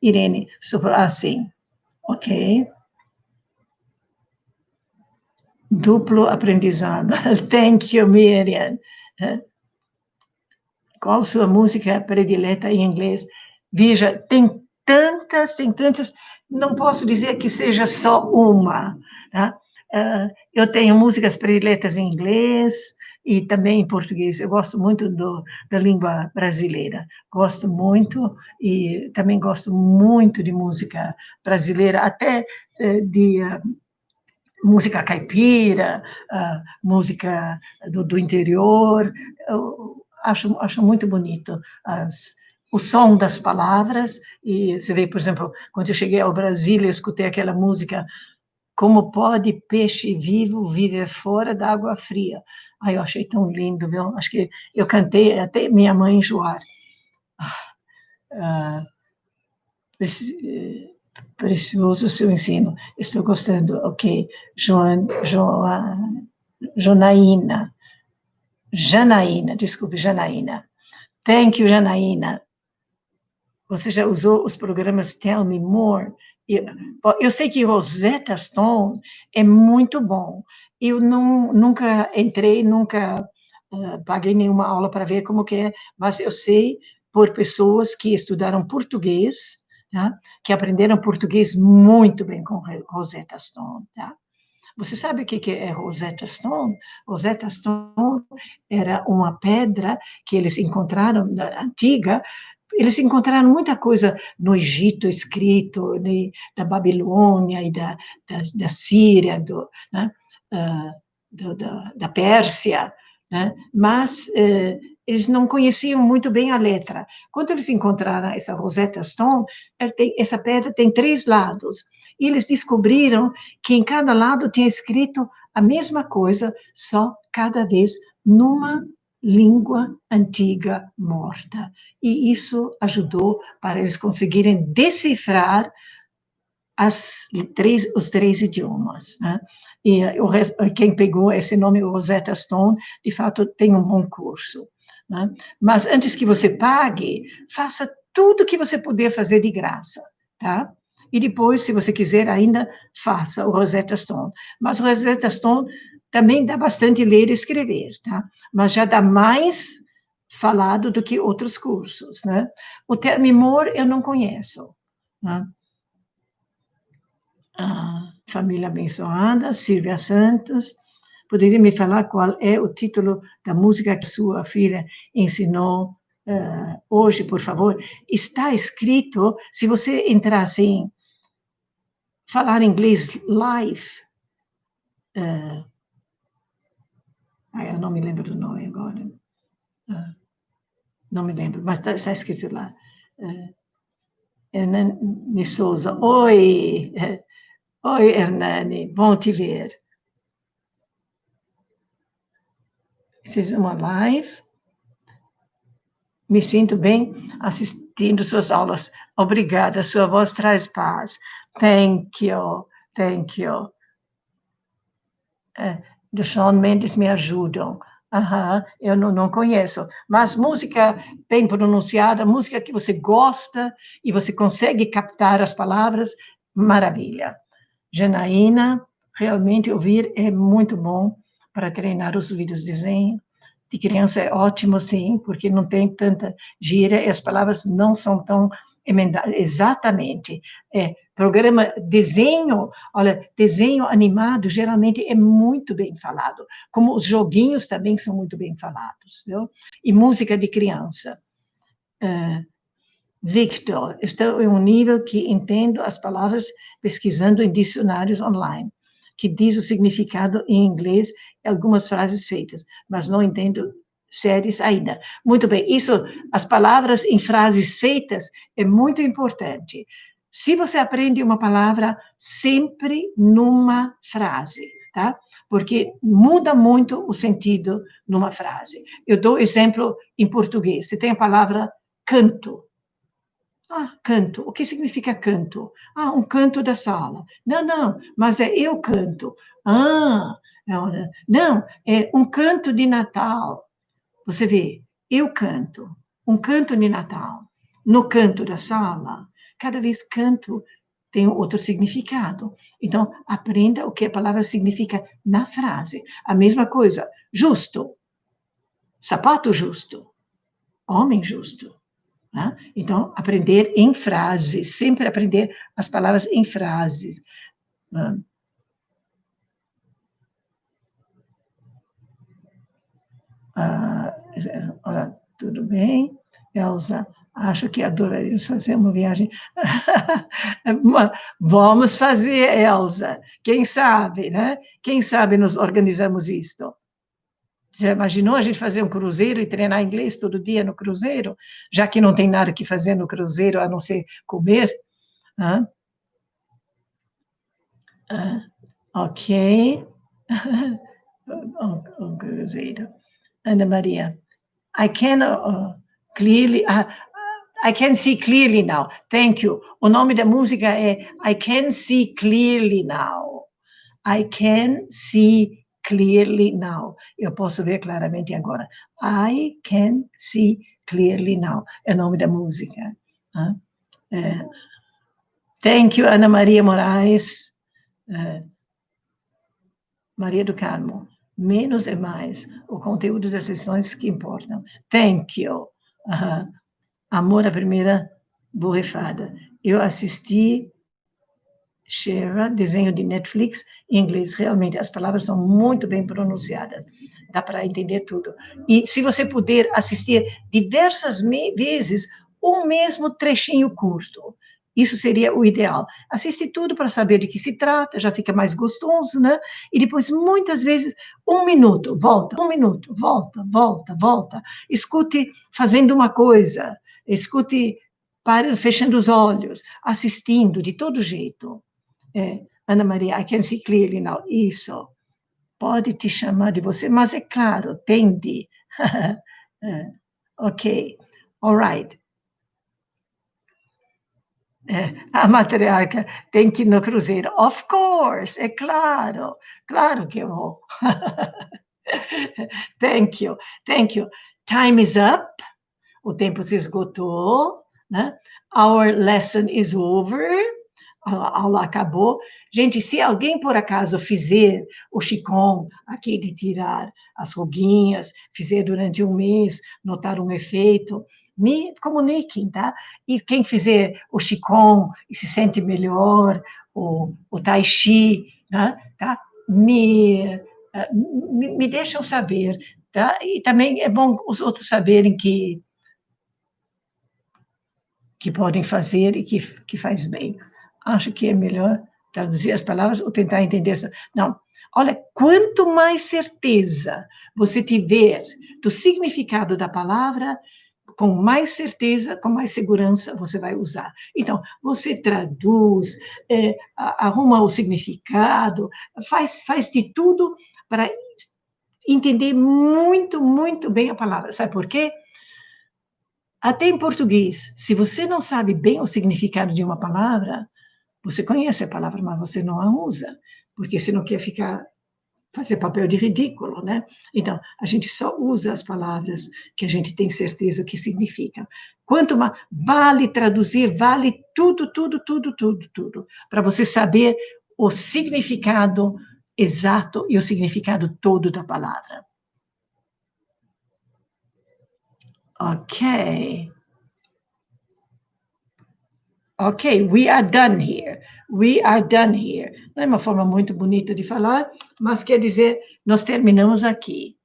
Irene, assim, ok. Duplo aprendizado. Thank you, Miriam. Qual sua música predileta em inglês? Veja, tem tantas, não posso dizer que seja só uma, tá? Eu tenho músicas prediletas em inglês e também em português. Eu gosto muito da língua brasileira. Gosto muito e também gosto muito de música brasileira, até de música caipira, música do interior. acho muito bonito o som das palavras, e você vê, por exemplo, quando eu cheguei ao Brasil, eu escutei aquela música, Como pode peixe vivo viver fora da água fria? Ai, eu achei tão lindo, viu? Acho que eu cantei até minha mãe enjoar. Ah, precioso o seu ensino. Estou gostando. Ok. Janaína, desculpe, Janaína. Thank you, Janaína. Você já usou os programas Tell Me More? Eu sei que Rosetta Stone é muito bom. Eu nunca entrei, nunca paguei nenhuma aula para ver como que é, mas eu sei por pessoas que estudaram português, tá? Que aprenderam português muito bem com Rosetta Stone. Tá? Você sabe o que é Rosetta Stone? Rosetta Stone era uma pedra que eles encontraram, antiga. Eles encontraram muita coisa no Egito escrito, da Babilônia e da Síria, né? Da Pérsia, né? Mas eles não conheciam muito bem a letra. Quando eles encontraram essa Rosetta Stone, essa pedra tem 3 lados. E eles descobriram que em cada lado tinha escrito a mesma coisa, só cada vez numa língua antiga morta. E isso ajudou para eles conseguirem decifrar os 3 idiomas. Né? E quem pegou esse nome, Rosetta Stone, de fato tem um bom curso. Né? Mas antes que você pague, faça tudo que você puder fazer de graça, tá? E depois, se você quiser ainda, faça o Rosetta Stone. Mas o Rosetta Stone também dá bastante ler e escrever, tá? Mas já dá mais falado do que outros cursos, né? O Tell Me More eu não conheço, né? Família abençoada, Silvia Santos. Poderia me falar qual é o título da música que sua filha ensinou hoje, por favor? Está escrito, se você entrar assim, falar inglês live, eu não me lembro do nome agora, não me lembro, mas está escrito lá. Hernani Souza, oi, oi Hernani, bom te ver. Fiz uma live, me sinto bem assistindo suas aulas. Obrigada, sua voz traz paz. Thank you, thank you. Do Shawn Mendes me ajudam. Eu não conheço, mas música bem pronunciada, música que você gosta e você consegue captar as palavras, maravilha. Janaína, realmente ouvir é muito bom para treinar os vídeos de desenho. De criança é ótimo, sim, porque não tem tanta gíria e as palavras não são tão emendadas. Exatamente. Programa desenho, olha, desenho animado geralmente é muito bem falado, como os joguinhos também são muito bem falados, viu? E música de criança. Victor, estou em um nível que entendo as palavras pesquisando em dicionários online, que diz o significado em inglês e algumas frases feitas, mas não entendo séries ainda. Muito bem, isso, as palavras em frases feitas é muito importante. Se você aprende uma palavra, sempre numa frase, tá? Porque muda muito o sentido numa frase. Eu dou exemplo em português. Você tem a palavra canto. Canto. O que significa canto? Um canto da sala. Não, mas é eu canto. Não, é um canto de Natal. Você vê, eu canto. Um canto de Natal. No canto da sala. Cada vez canto tem outro significado. Então, aprenda o que a palavra significa na frase. A mesma coisa. Justo. Sapato justo. Homem justo. Né? Então, aprender em frases, sempre aprender as palavras em frases. Olá, tudo bem? Elza, acho que adoraríamos fazer uma viagem. Vamos fazer, Elza. Quem sabe, né? Quem sabe nos organizamos isto. Já imaginou a gente fazer um cruzeiro e treinar inglês todo dia no cruzeiro, já que não tem nada que fazer no cruzeiro a não ser comer? Hã? Ok. O cruzeiro. Ana Maria. I can clearly. I can see clearly now. Thank you. O nome da música é I Can See Clearly Now. I can see clearly now. Eu posso ver claramente agora. I can see clearly now. É o nome da música. Thank you, Ana Maria Moraes. Maria do Carmo. Menos é mais. O conteúdo das sessões que importam. Thank you. Amor à primeira borrifada. Eu assisti Shera, desenho de Netflix, em inglês. Realmente, as palavras são muito bem pronunciadas. Dá para entender tudo. E se você puder assistir diversas vezes o mesmo trechinho curto, isso seria o ideal. Assiste tudo para saber de que se trata, já fica mais gostoso, né? E depois, muitas vezes, 1 minuto, volta, 1 minuto, volta, volta, volta. Escute fazendo uma coisa, escute fechando os olhos, assistindo de todo jeito. Ana Maria, I can see clearly now. Isso. Pode te chamar de você, mas é claro, tende. Ok. All right. A matriarca tem que ir no cruzeiro. Of course, é claro. Claro que eu vou. Thank you. Thank you. Time is up. O tempo se esgotou, né? Our lesson is over. A aula acabou. Gente, se alguém por acaso fizer o QiGong, aqui de tirar as ruguinhas, fizer durante um mês, notar um efeito, me comuniquem, tá? E quem fizer o QiGong e se sente melhor, o TaiChi, né? Tá? Me deixam saber, tá? E também é bom os outros saberem que podem fazer e que faz bem. Acho que é melhor traduzir as palavras ou tentar entender. Não, olha, quanto mais certeza você tiver do significado da palavra, com mais certeza, com mais segurança você vai usar. Então, você traduz, arruma o significado, faz de tudo para entender muito, muito bem a palavra. Sabe por quê? Até em português, se você não sabe bem o significado de uma palavra, você conhece a palavra, mas você não a usa, porque você não quer fazer papel de ridículo, né? Então, a gente só usa as palavras que a gente tem certeza que significam. Vale traduzir, vale tudo, tudo, tudo, tudo, tudo, para você saber o significado exato e o significado todo da palavra. Ok. Ok, we are done here. We are done here. Não é uma forma muito bonita de falar, mas quer dizer, nós terminamos aqui.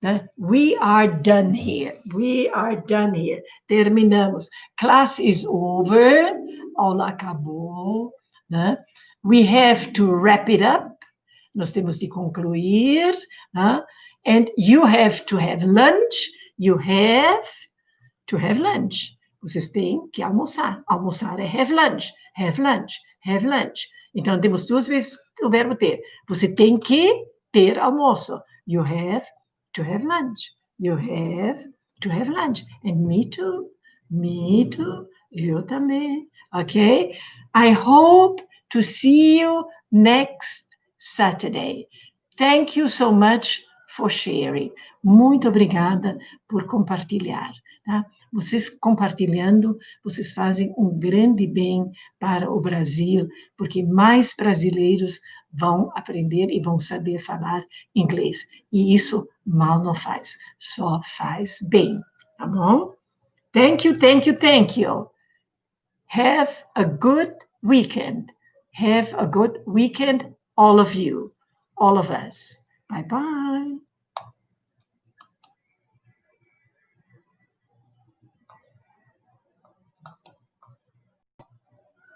Né? We are done here. We are done here. Terminamos. Class is over. Aula acabou. Né? We have to wrap it up. Nós temos de concluir. Né? And you have to have lunch. You have to have lunch. Vocês têm que almoçar. Almoçar é have lunch, have lunch, have lunch. Então, temos 2 vezes o verbo ter. Você tem que ter almoço. You have to have lunch. You have to have lunch. And me too. Me too. Eu também. Ok? I hope to see you next Saturday. Thank you so much for sharing. Muito obrigada por compartilhar. Tá? Vocês compartilhando, vocês fazem um grande bem para o Brasil, porque mais brasileiros vão aprender e vão saber falar inglês. E isso mal não faz, só faz bem, tá bom? Thank you, thank you, thank you. Have a good weekend. Have a good weekend, all of you, all of us. Bye-bye.